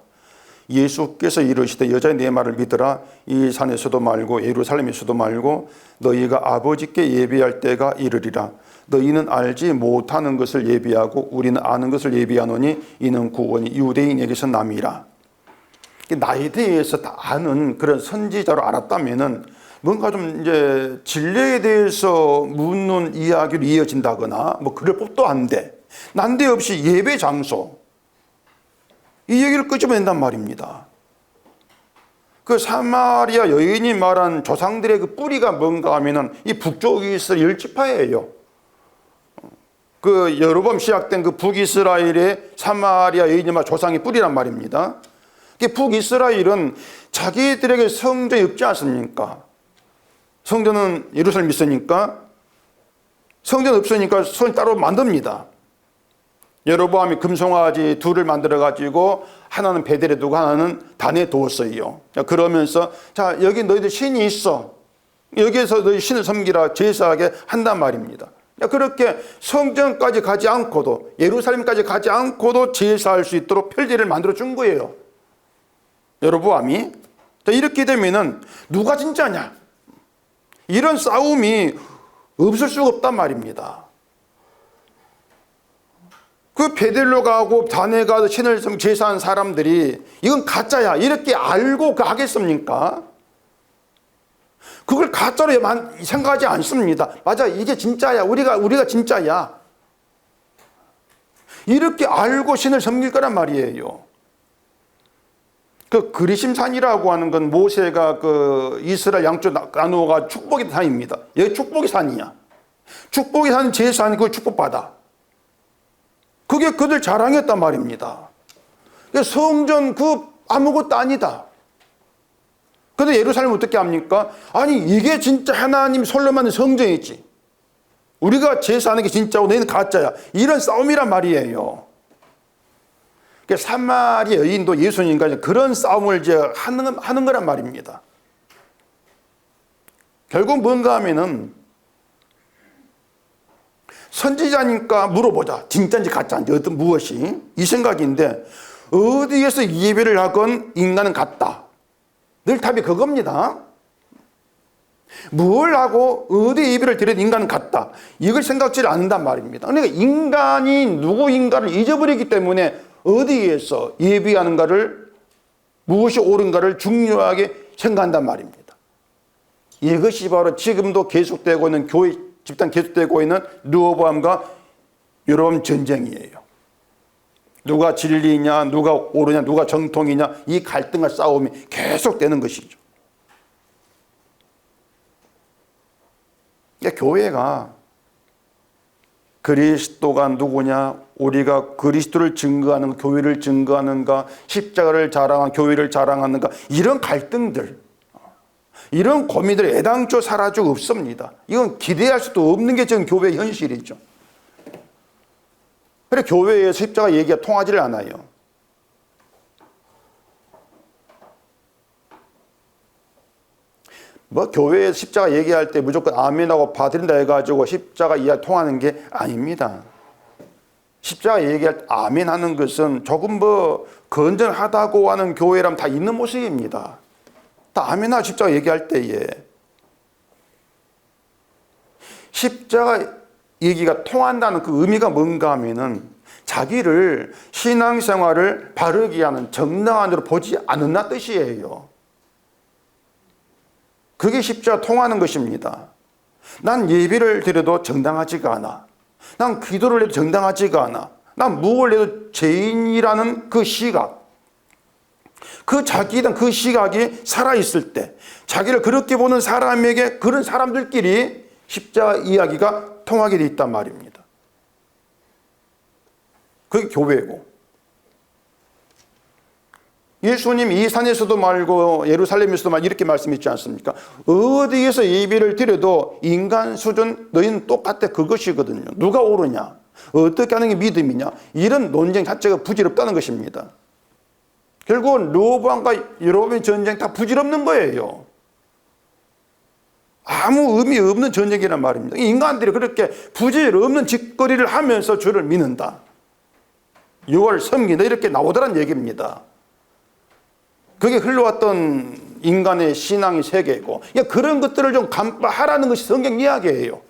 예수께서 이르시되 여자의 내 말을 믿으라. 이 산에서도 말고 예루살렘에서도 말고 너희가 아버지께 예배할 때가 이르리라. 너희는 알지 못하는 것을 예배하고 우리는 아는 것을 예배하노니 이는 구원이 유대인에게서 남이라. 나에 대해서 다 아는 그런 선지자로 알았다면은 뭔가 좀 이제 진리에 대해서 묻는 이야기로 이어진다거나 뭐 그럴 법도 한데 난데없이 예배 장소 이 얘기를 끄집어낸단 말입니다. 그 사마리아 여인이 말한 조상들의 그 뿌리가 뭔가 하면은 이 북쪽 이스라엘 10지파예요. 그 여로보암 시작된 그 북이스라엘의 사마리아 여인이 말 조상의 뿌리란 말입니다. 북이스라엘은 자기들에게 성전이 없지 않습니까? 성전은 예루살렘이 있으니까 성전 없으니까 손 따로 만듭니다. 여로보암이 금송아지 둘을 만들어 가지고 하나는 베델에 두고 하나는 단에 두었어요. 그러면서 자 여기 너희들 신이 있어. 여기에서 너희 신을 섬기라 제사하게 한단 말입니다. 그렇게 성전까지 가지 않고도 예루살렘까지 가지 않고도 제사할 수 있도록 편리를 만들어 준 거예요. 여로보암이. 이렇게 되면은 누가 진짜냐? 이런 싸움이 없을 수가 없단 말입니다. 그 베델로 가고 단에 가서 신을 제사한 사람들이 이건 가짜야 이렇게 알고 하겠습니까? 그걸 가짜로 생각하지 않습니다. 맞아, 이게 진짜야. 우리가 진짜야. 이렇게 알고 신을 섬길 거란 말이에요. 그 그리심산이라고 하는 건 모세가 그 이스라엘 양쪽 나누어가 축복의 산입니다. 여기 축복의 산이야. 축복의 산 제사하니 그걸 축복받아. 그게 그들 자랑했단 말입니다. 성전 아무것도 아니다. 근데 예루살렘은 어떻게 합니까? 아니 이게 진짜 하나님 솔로 만든 성전이지. 우리가 제사하는 게 진짜고 너희는 가짜야. 이런 싸움이란 말이에요. 사마리아 여인도 예수님과 그런 싸움을 이제 하는 거란 말입니다. 결국 뭔가 하면은 선지자니까 물어보자. 진짜인지 가짜인지 어떤 무엇이 이 생각인데 어디에서 예배를 하건 인간은 같다. 늘 답이 그겁니다. 뭘 하고 어디 예배를 드려도 인간은 같다. 이걸 생각지 않는단 말입니다. 그러니까 인간이 누구인가를 잊어버리기 때문에 어디에서 예배하는가를 무엇이 옳은가를 중요하게 생각한단 말입니다. 이것이 바로 지금도 계속되고 있는 교회 집단 계속되고 있는 르호보암과 여로보암 전쟁이에요. 누가 진리냐, 누가 옳으냐, 누가 정통이냐 이 갈등과 싸움이 계속되는 것이죠. 그러니까 교회가 그리스도가 누구냐, 우리가 그리스도를 증거하는 교회를 증거하는가, 십자가를 자랑한 교회를 자랑하는가 이런 갈등들 이런 고민들이 애당초 사라지고 없습니다. 이건 기대할 수도 없는 게 지금 교회의 현실이죠. 그래 교회에서 십자가 얘기가 통하지를 않아요. 뭐 교회에서 십자가 얘기할 때 무조건 아멘하고 받아들인다 해가지고 십자가 이야기 통하는 게 아닙니다. 십자가 얘기할 때 아멘하는 것은 조금 뭐 건전하다고 하는 교회라면 다 있는 모습입니다. 다 아멘하고 십자가 얘기할 때에 십자가 얘기가 통한다는 그 의미가 뭔가 하면은 자기를 신앙생활을 바르게 하는 정당한으로 보지 않는다 뜻이에요. 그게 십자가 통하는 것입니다. 난 예배를 드려도 정당하지가 않아. 난 기도를 해도 정당하지가 않아. 난 무엇을 해도 죄인이라는 그 시각, 그 자기는 그 시각이 살아있을 때 자기를 그렇게 보는 사람에게 그런 사람들끼리 십자가 이야기가 통하게 돼 있단 말입니다. 그게 교회고 예수님 이 산에서도 말고 예루살렘에서도 말 이렇게 말씀했지 않습니까? 어디에서 예배를 드려도 인간 수준 너희는 똑같아 그것이거든요. 누가 옳으냐 어떻게 하는 게 믿음이냐 이런 논쟁 자체가 부질없다는 것입니다. 결국은 르호보암과 여로보암의 전쟁 다 부질없는 거예요. 아무 의미 없는 전쟁이란 말입니다. 인간들이 그렇게 부질없는 짓거리를 하면서 주를 믿는다. 6월 섬긴다 이렇게 나오더란 얘기입니다. 그게 흘러왔던 인간의 신앙의 세계고 그런 것들을 좀 간파하라는 것이 성경 이야기예요.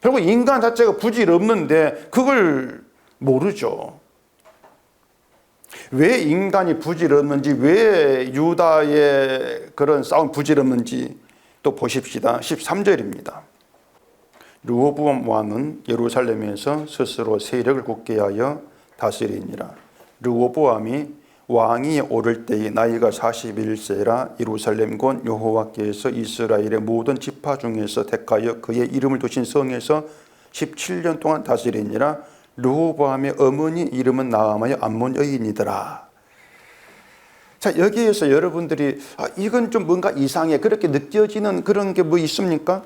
결국 인간 자체가 부질없는데 그걸 모르죠. 왜 인간이 부질없는지, 왜 유다의 그런 싸움 부질없는지 또 보십시다. 13절입니다. 르호보암 왕은 예루살렘에서 스스로 세력을 굳게 하여 다스리니라. 르호보암이 왕이 오를 때에 나이가 41세라 예루살렘 곧 여호와께서 이스라엘의 모든 지파 중에서 택하여 그의 이름을 두신 성에서 17년 동안 다스리니라. 르호보암의 어머니 이름은 나아마여 암몬 여인이더라. 자, 여기에서 여러분들이 이건 좀 뭔가 이상해, 그렇게 느껴지는 그런 게 뭐 있습니까?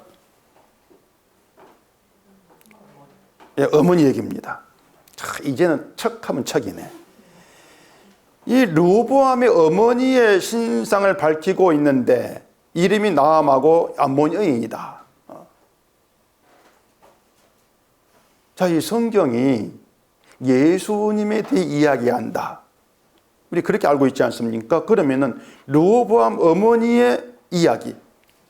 예, 어머니 얘기입니다. 자, 이제는 척하면 척이네. 이 르호보암의 어머니의 신상을 밝히고 있는데 이름이 나암하고 암몬 여인이다. 자, 이 성경이 예수님에 대해 이야기한다. 우리 그렇게 알고 있지 않습니까? 그러면은 르호보암 어머니의 이야기,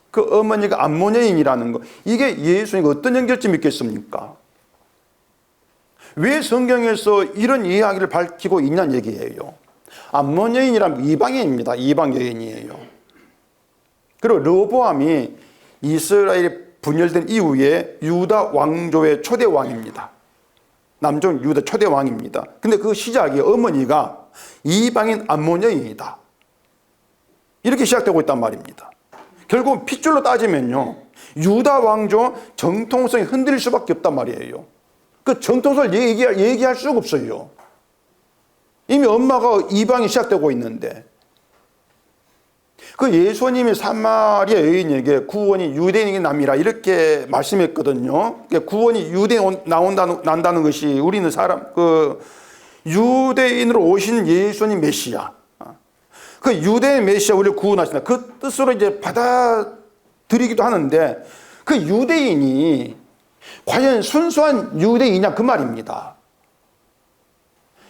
그 어머니가 암몬 여인이라는 거, 이게 예수님과 어떤 연결점이 있겠습니까? 왜 성경에서 이런 이야기를 밝히고 있냐는 얘기예요. 암몬 여인이란 이방인입니다. 이방 여인이에요. 그리고 르호보암이 이스라엘이 분열된 이후에 유다 왕조의 초대 왕입니다. 남쪽 유다 초대 왕입니다. 근데 그 시작이 어머니가 이방인 암몬 여인이다. 이렇게 시작되고 있단 말입니다. 결국 핏줄로 따지면요, 유다 왕조 정통성이 흔들릴 수밖에 없단 말이에요. 그 정통성을 얘기할 수가 없어요. 이미 엄마가 이방이 시작되고 있는데, 그 예수님이 사마리아 여인에게 구원이 유대인에게 남이라 이렇게 말씀했거든요. 구원이 유대인 난다는 것이 우리는 유대인으로 오신 예수님 메시아, 그 유대인 메시아 우리를 구원하신다, 그 뜻으로 이제 받아들이기도 하는데, 그 유대인이 과연 순수한 유대인이냐 그 말입니다.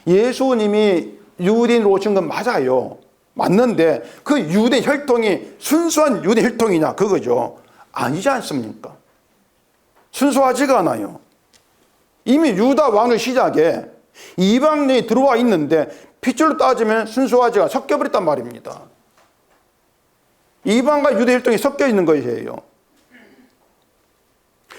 예수님이 유대인으로 오신 건 맞아요. 맞는데 그 유대 혈통이 순수한 유대 혈통이냐 그거죠. 아니지 않습니까? 순수하지가 않아요. 이미 유다 왕의 시작에 이방인이 들어와 있는데 핏줄로 따지면 순수하지가 섞여버렸단 말입니다. 이방과 유대 혈통이 섞여 있는 것이에요.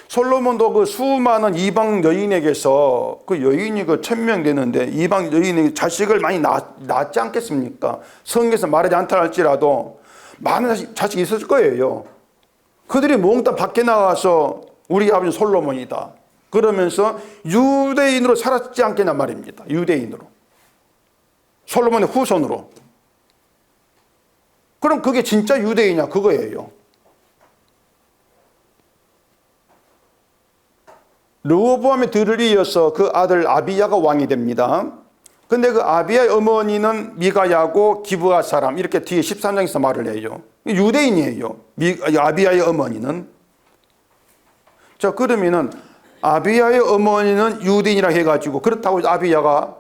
솔로몬도 그 수많은 이방 여인에게서, 그 여인이 1000명 되는데 이방 여인이 자식을 많이 낳지 않겠습니까? 성경에서 말하지 않다 할지라도 많은 자식이 있었을 거예요. 그들이 몽땅 밖에 나가서 우리 아버지 솔로몬이다 그러면서 유대인으로 살았지 않겠냐 말입니다. 유대인으로, 솔로몬의 후손으로. 그럼 그게 진짜 유대인이냐 그거예요. 르호보암의 들을 이어서 그 아들 아비야가 왕이 됩니다. 근데 그 아비야의 어머니는 미가야고 기브아 사람, 이렇게 뒤에 13장에서 말을 해요. 유대인이에요. 아비야의 어머니는. 자, 그러면은 아비야의 어머니는 유대인이라 해가지고 그렇다고 아비야가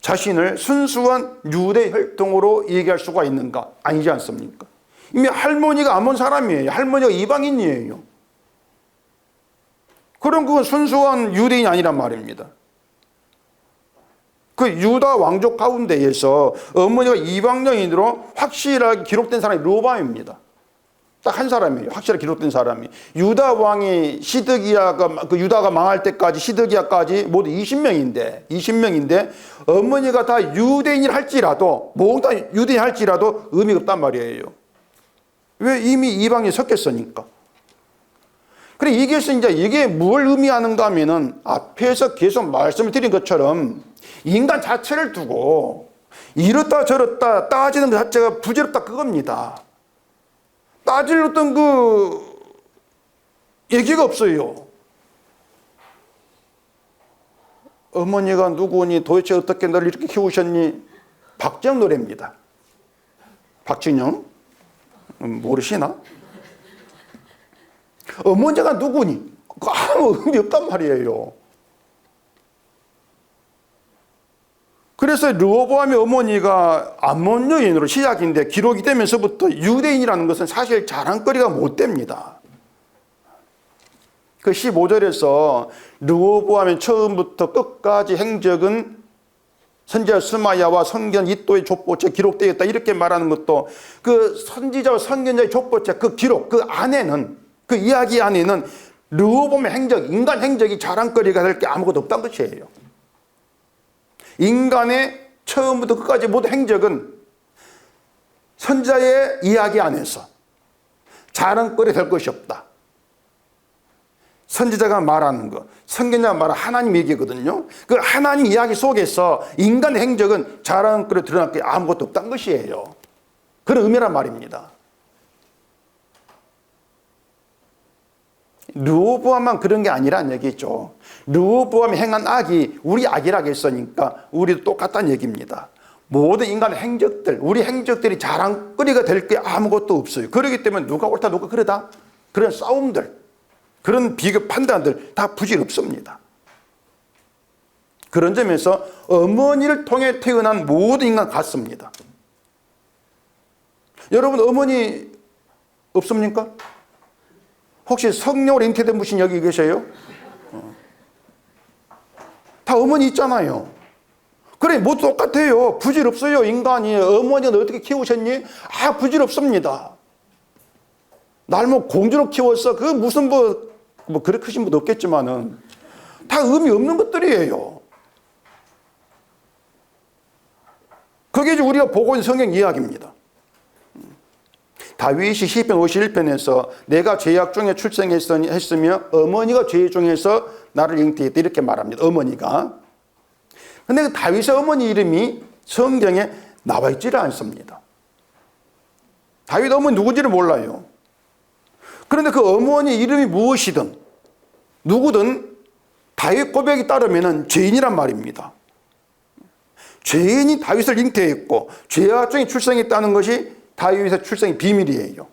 자신을 순수한 유대 혈통으로 얘기할 수가 있는가? 아니지 않습니까? 이미 할머니가 암몬 사람이에요. 할머니가 이방인이에요. 그럼 그건 순수한 유대인이 아니란 말입니다. 그 유다 왕족 가운데에서 어머니가 이방 여인으로 확실하게 기록된 사람이 르호보암입니다. 딱 한 사람이에요. 확실하게 기록된 사람이. 유다 왕이 유다가 망할 때까지, 시드기야까지 모두 20명인데 어머니가 다 유대인이라 할지라도, 모두 다 유대인 할지라도 의미가 없단 말이에요. 왜? 이미 이방이 섞였으니까. 그래, 이게 뭘 의미하는가 하면은 앞에서 계속 말씀을 드린 것처럼 인간 자체를 두고 이렇다 저렇다 따지는 것 자체가 부질없다 그겁니다. 따질 어떤 얘기가 없어요. 어머니가 누구니, 도대체 어떻게 너를 이렇게 키우셨니? 박정 노래입니다. 박진영? 모르시나? 어머니가 누구니? 아무 의미 없단 말이에요. 그래서 르호보암의 어머니가 암몬 여인으로 시작인데 기록이 되면서부터 유대인이라는 것은 사실 자랑거리가 못 됩니다. 그 15절에서 르호보암의 처음부터 끝까지 행적은 선지자 스마야와 선견 이또의 족보책 기록되었다 이렇게 말하는 것도 그 선지자와 선견자의 족보책 그 기록 그 안에는 그 이야기 안에는 르호보암의 행적 인간 행적이 자랑거리가 될 게 아무것도 없다는 것이에요. 인간의 처음부터 끝까지 모든 행적은 선지자의 이야기 안에서 자랑거리 될 것이 없다. 선지자가 말하는 것, 선견자가 말하는 하나님 얘기거든요. 그 하나님 이야기 속에서 인간의 행적은 자랑거리 드러날 게 아무것도 없다는 것이에요. 그런 의미란 말입니다. 르호보암만 그런 게 아니란 얘기죠. 르호보암이 행한 악이 우리 악이라고 했으니까 우리도 똑같다는 얘기입니다. 모든 인간의 행적들, 우리 행적들이 자랑거리가 될 게 아무것도 없어요. 그렇기 때문에 누가 옳다 누가 그러다 그런 싸움들, 그런 비교 판단들 다 부질없습니다. 그런 점에서 어머니를 통해 태어난 모든 인간 같습니다. 여러분 어머니 없습니까? 혹시 성령으로 잉태된 분이 여기 계세요? 다 어머니 있잖아요. 그래 모두 똑같아요. 부질없어요. 인간이 어머니가 너 어떻게 키우셨니? 아 부질없습니다. 날 뭐 공주로 키웠어. 그 무슨 뭐 그렇게 크신 분도 없겠지만은 다 의미 없는 것들이에요. 그게 이제 우리가 보고 있는 성경 이야기입니다. 다윗이 시편 51편에서 내가 죄악 중에 출생했으며 어머니가 죄 중에서 나를 잉태했다 이렇게 말합니다. 어머니가. 근데 그 다윗의 어머니 이름이 성경에 나와 있지를 않습니다. 다윗 어머니 누군지를 몰라요. 그런데 그 어머니 이름이 무엇이든 누구든 다윗 고백에 따르면 죄인이란 말입니다. 죄인이 다윗을 잉태했고 죄악 중에 출생했다는 것이 다윗의 출생의 비밀이에요.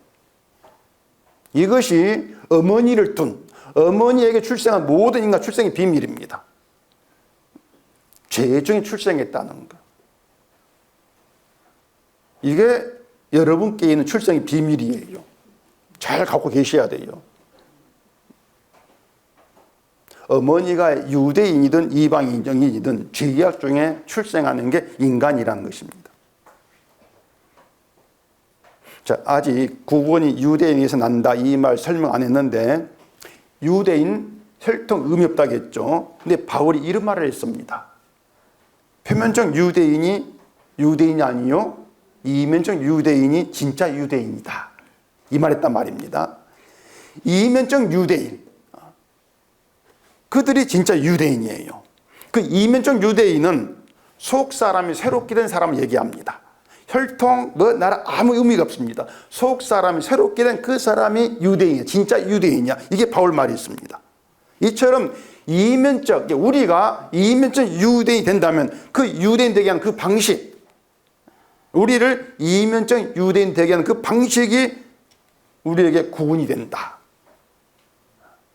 이것이 어머니를 둔 어머니에게 출생한 모든 인간 출생의 비밀입니다. 죄 중에 출생했다는 것. 이게 여러분께 있는 출생의 비밀이에요. 잘 갖고 계셔야 돼요. 어머니가 유대인이든 이방인이든 죄악 중에 출생하는 게 인간이라는 것입니다. 자, 아직 구원이 유대인에서 난다 이 말 설명 안 했는데 유대인 혈통 의미 없다겠죠. 근데 바울이 이런 말을 했습니다. 표면적 유대인이 유대인이 아니요 이면적 유대인이 진짜 유대인이다. 이 말했단 말입니다. 이면적 유대인 그들이 진짜 유대인이에요. 그 이면적 유대인은 속 사람이 새롭게 된 사람을 얘기합니다. 혈통, 나라 아무 의미가 없습니다. 속 사람이 새롭게 된 그 사람이 유대인이야. 진짜 유대인이야. 이게 바울 말이 있습니다. 이처럼 이면적, 우리가 이면적 유대인이 된다면 그 유대인 되게 하는 그 방식, 우리를 이면적 유대인 되게 하는 그 방식이 우리에게 구원이 된다.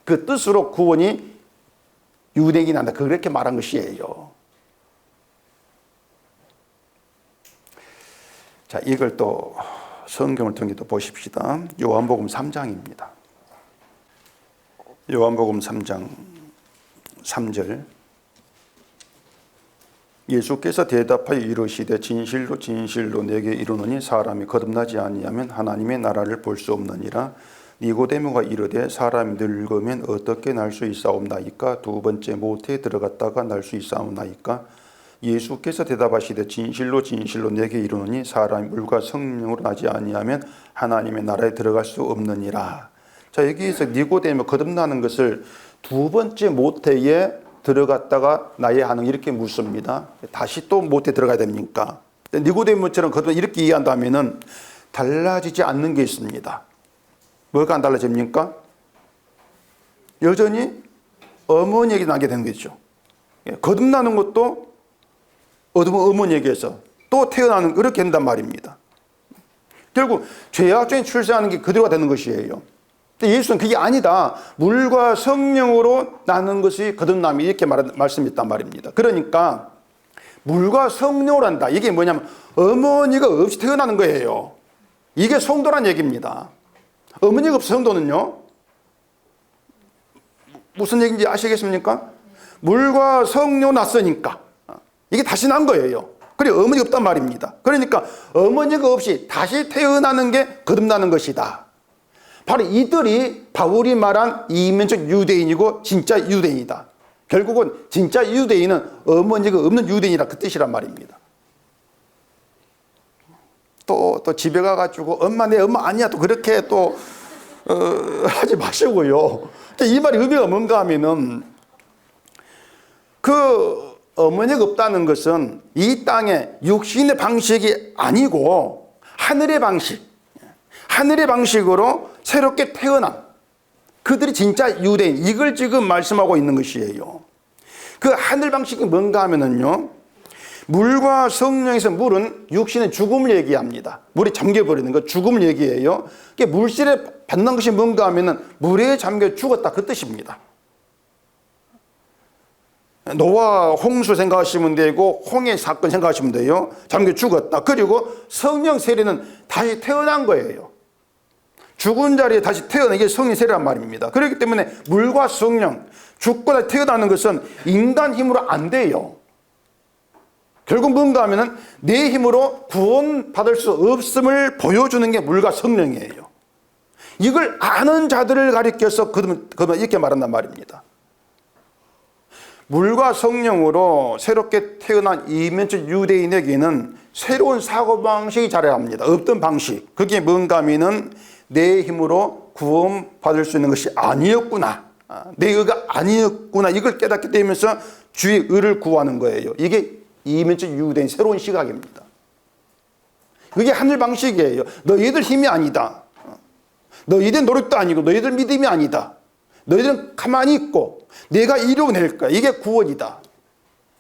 그 뜻으로 구원이 유대인이 난다. 그렇게 말한 것이에요. 자, 이걸 또 성경을 통해 또 보십시다. 요한복음 3장입니다. 요한복음 3장 3절. 예수께서 대답하여 이르시되 진실로 진실로 내게 이르노니 사람이 거듭나지 아니하면 하나님의 나라를 볼 수 없느니라. 니고데모가 이르되 사람이 늙으면 어떻게 날 수 있사옵나이까? 두 번째 모태에 들어갔다가 날 수 있사옵나이까? 예수께서 대답하시되 진실로 진실로 내게 이르노니 사람이 물과 성령으로 나지 아니하면 하나님의 나라에 들어갈 수 없느니라. 자, 여기에서 니고데모 거듭나는 것을 두 번째 모태에 들어갔다가 나야 하는 이렇게 묻습니다. 다시 또 모태에 들어가야 됩니까? 니고데모처럼 거듭나 이렇게 이해한다면은 달라지지 않는 게 있습니다. 뭐가 안 달라집니까? 여전히 어머니에게 나게 되는 거죠. 거듭나는 것도 어머니에게서 또 태어나는 그렇게 된단 말입니다. 결국 죄악 중에 출생하는 게 그대로가 되는 것이에요. 예수는 그게 아니다. 물과 성령으로 나는 것이 거듭남이 이렇게 말씀했단 말입니다. 그러니까 물과 성령으로 한다. 이게 뭐냐면 어머니가 없이 태어나는 거예요. 이게 성도란 얘기입니다. 어머니가 없어 성도는요. 무슨 얘기인지 아시겠습니까? 물과 성령 났으니까. 이게 다시 난 거예요. 그래 어머니가 없단 말입니다. 그러니까 어머니가 없이 다시 태어나는 게 거듭나는 것이다. 바로 이들이 바울이 말한 이면적 유대인이고 진짜 유대인이다. 결국은 진짜 유대인은 어머니가 없는 유대인이라 그 뜻이란 말입니다. 또 집에 가가지고 엄마 내 엄마 아니야 또 그렇게 또 하지 마시고요. 이 말의 의미가 뭔가 하면은 그 어머니가 없다는 것은 이 땅의 육신의 방식이 아니고 하늘의 방식으로 새롭게 태어난 그들이 진짜 유대인, 이걸 지금 말씀하고 있는 것이에요. 그 하늘 방식이 뭔가 하면은요, 물과 성령에서 물은 육신의 죽음을 얘기합니다. 물에 잠겨버리는 것, 죽음을 얘기해요. 물질에 받는 것이 뭔가 하면은 물에 잠겨 죽었다 그 뜻입니다. 노아 홍수 생각하시면 되고 홍해 사건 생각하시면 돼요. 잠겨 죽었다. 그리고 성령 세례는 다시 태어난 거예요. 죽은 자리에 다시 태어나는 게 성령 세례란 말입니다. 그렇기 때문에 물과 성령, 죽고 다시 태어나는 것은 인간 힘으로 안 돼요. 결국 뭔가 하면은 내 힘으로 구원받을 수 없음을 보여주는 게 물과 성령이에요. 이걸 아는 자들을 가리켜서 그러면 이렇게 말한단 말입니다. 물과 성령으로 새롭게 태어난 이면적 유대인에게는 새로운 사고방식이 자라야 합니다. 없던 방식. 그게 뭔가 하면은 내 힘으로 구원받을 수 있는 것이 아니었구나. 내 의가 아니었구나. 이걸 깨닫게 되면서 주의 의를 구하는 거예요. 이게 이면적 유대인 새로운 시각입니다. 그게 하늘 방식이에요. 너희들 힘이 아니다. 너희들 노력도 아니고 너희들 믿음이 아니다. 너희들은 가만히 있고 내가 이루어낼 거야. 이게 구원이다.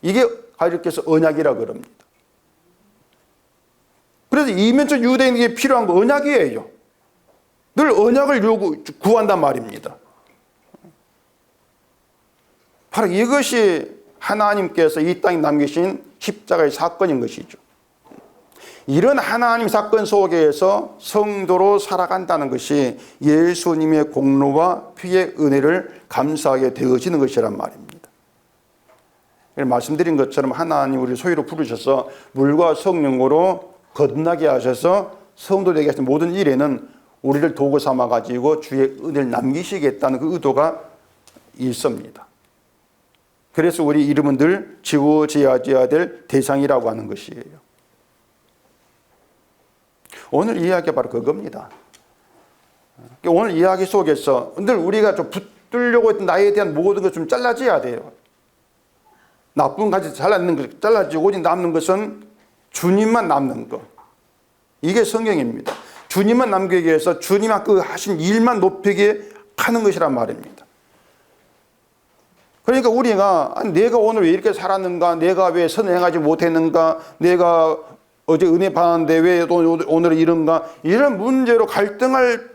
이게 가르쳐서 언약이라 그럽니다. 그래서 이면적 유대인에게 필요한 거 언약이에요. 늘 언약을 구한단 말입니다. 바로 이것이 하나님께서 이 땅에 남기신 십자가의 사건인 것이죠. 이런 하나님 사건 속에서 성도로 살아간다는 것이 예수님의 공로와 피의 은혜를 감사하게 되어지는 것이란 말입니다. 말씀드린 것처럼 하나님 우리 소유로 부르셔서 물과 성령으로 거듭나게 하셔서 성도 되게 하신 모든 일에는 우리를 도구 삼아가지고 주의 은혜를 남기시겠다는 그 의도가 있습니다. 그래서 우리 이름은 늘 지워져야 될 대상이라고 하는 것이에요. 오늘 이야기가 바로 그겁니다. 오늘 이야기 속에서 늘 우리가 좀 붙들려고 했던 나에 대한 모든 것 좀 잘라져야 돼요. 나쁜 가지 잘라지는 것, 잘라지고 오직 남는 것은 주님만 남는 것. 이게 성경입니다. 주님만 남기기 위해서 주님 그 하신 일만 높이게 하는 것이란 말입니다. 그러니까 우리가 내가 오늘 왜 이렇게 살았는가, 내가 왜 선행하지 못했는가, 내가 어제 은혜 받았는데 왜 오늘은 이런가, 이런 문제로 갈등할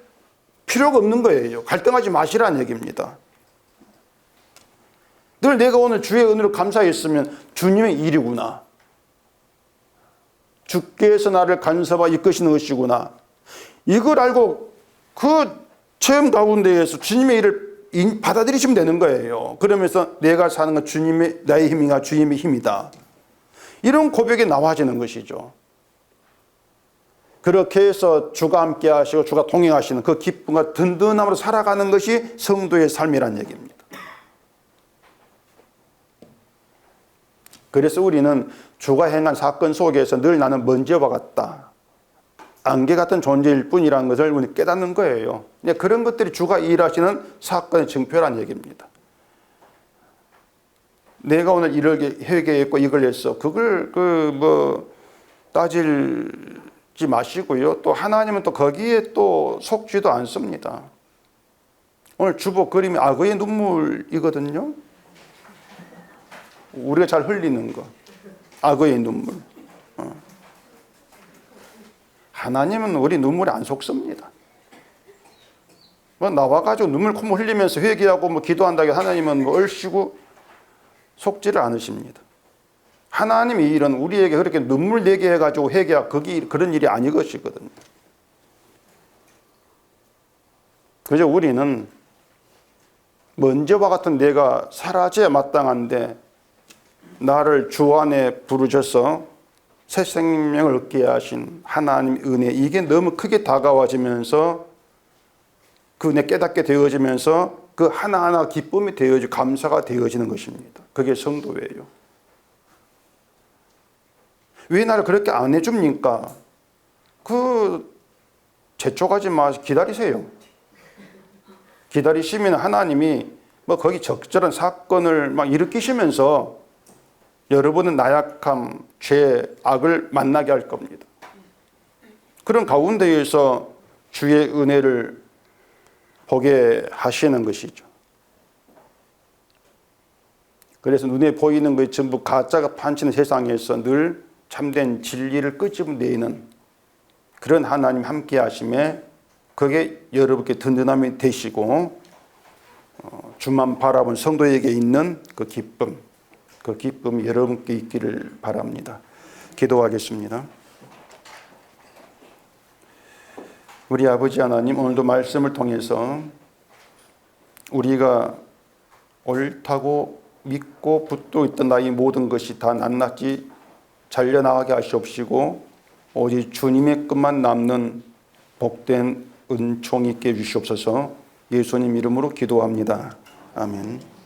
필요가 없는 거예요. 갈등하지 마시라는 얘기입니다. 늘 내가 오늘 주의 은혜로 감사했으면 주님의 일이구나. 주께서 나를 간섭하여 이끄시는 것이구나. 이걸 알고 그 체험 가운데에서 주님의 일을 받아들이시면 되는 거예요. 그러면서 내가 사는 건 나의 힘이가 주님의 힘이다. 이런 고백이 나와지는 것이죠. 그렇게 해서 주가 함께 하시고 주가 동행하시는 그 기쁨과 든든함으로 살아가는 것이 성도의 삶이란 얘기입니다. 그래서 우리는 주가 행한 사건 속에서 늘 나는 먼지와 같다, 안개 같은 존재일 뿐이라는 것을 우리 깨닫는 거예요. 그런 것들이 주가 일하시는 사건의 증표란 얘기입니다. 내가 오늘 이렇게 회개했고 이걸 했어, 그걸 따질지 마시고요. 또 하나님은 또 거기에 또 속지도 않습니다. 오늘 주보 그림이 악어의 눈물이거든요. 우리가 잘 흘리는 거, 악어의 눈물. 하나님은 우리 눈물에 안 속습니다. 나와가지고 눈물 콧물 흘리면서 회개하고 기도한다고 하나님은 얼씨구 속지를 않으십니다. 하나님의 일은 우리에게 그렇게 눈물 내게 해가지고 회개하고 그런 일이 아니 것이거든요. 그저 우리는 먼지와 같은 내가 사라져야 마땅한데 나를 주 안에 부르셔서 새 생명을 얻게 하신 하나님의 은혜, 이게 너무 크게 다가와지면서 그 은혜 깨닫게 되어지면서 그 하나하나 기쁨이 되어지고 감사가 되어지는 것입니다. 그게 성도예요. 왜 나를 그렇게 안 해줍니까? 재촉하지 마시고 기다리세요. 기다리시면 하나님이 거기 적절한 사건을 일으키시면서 여러분의 나약함, 죄, 악을 만나게 할 겁니다. 그런 가운데에서 주의 은혜를 보게 하시는 것이죠. 그래서 눈에 보이는 것이 전부 가짜가 판치는 세상에서 늘 참된 진리를 끄집어내는 그런 하나님 함께 하심에 그게 여러분께 든든함이 되시고 주만 바라본 성도에게 있는 그 기쁨이 여러분께 있기를 바랍니다. 기도하겠습니다. 우리 아버지 하나님, 오늘도 말씀을 통해서 우리가 옳다고 믿고 붙들고 있던 나의 모든 것이 다 낱낱이 잘려나가게 하시옵시고 오직 주님의 끝만 남는 복된 은총이 있게 해주시옵소서. 예수님 이름으로 기도합니다. 아멘.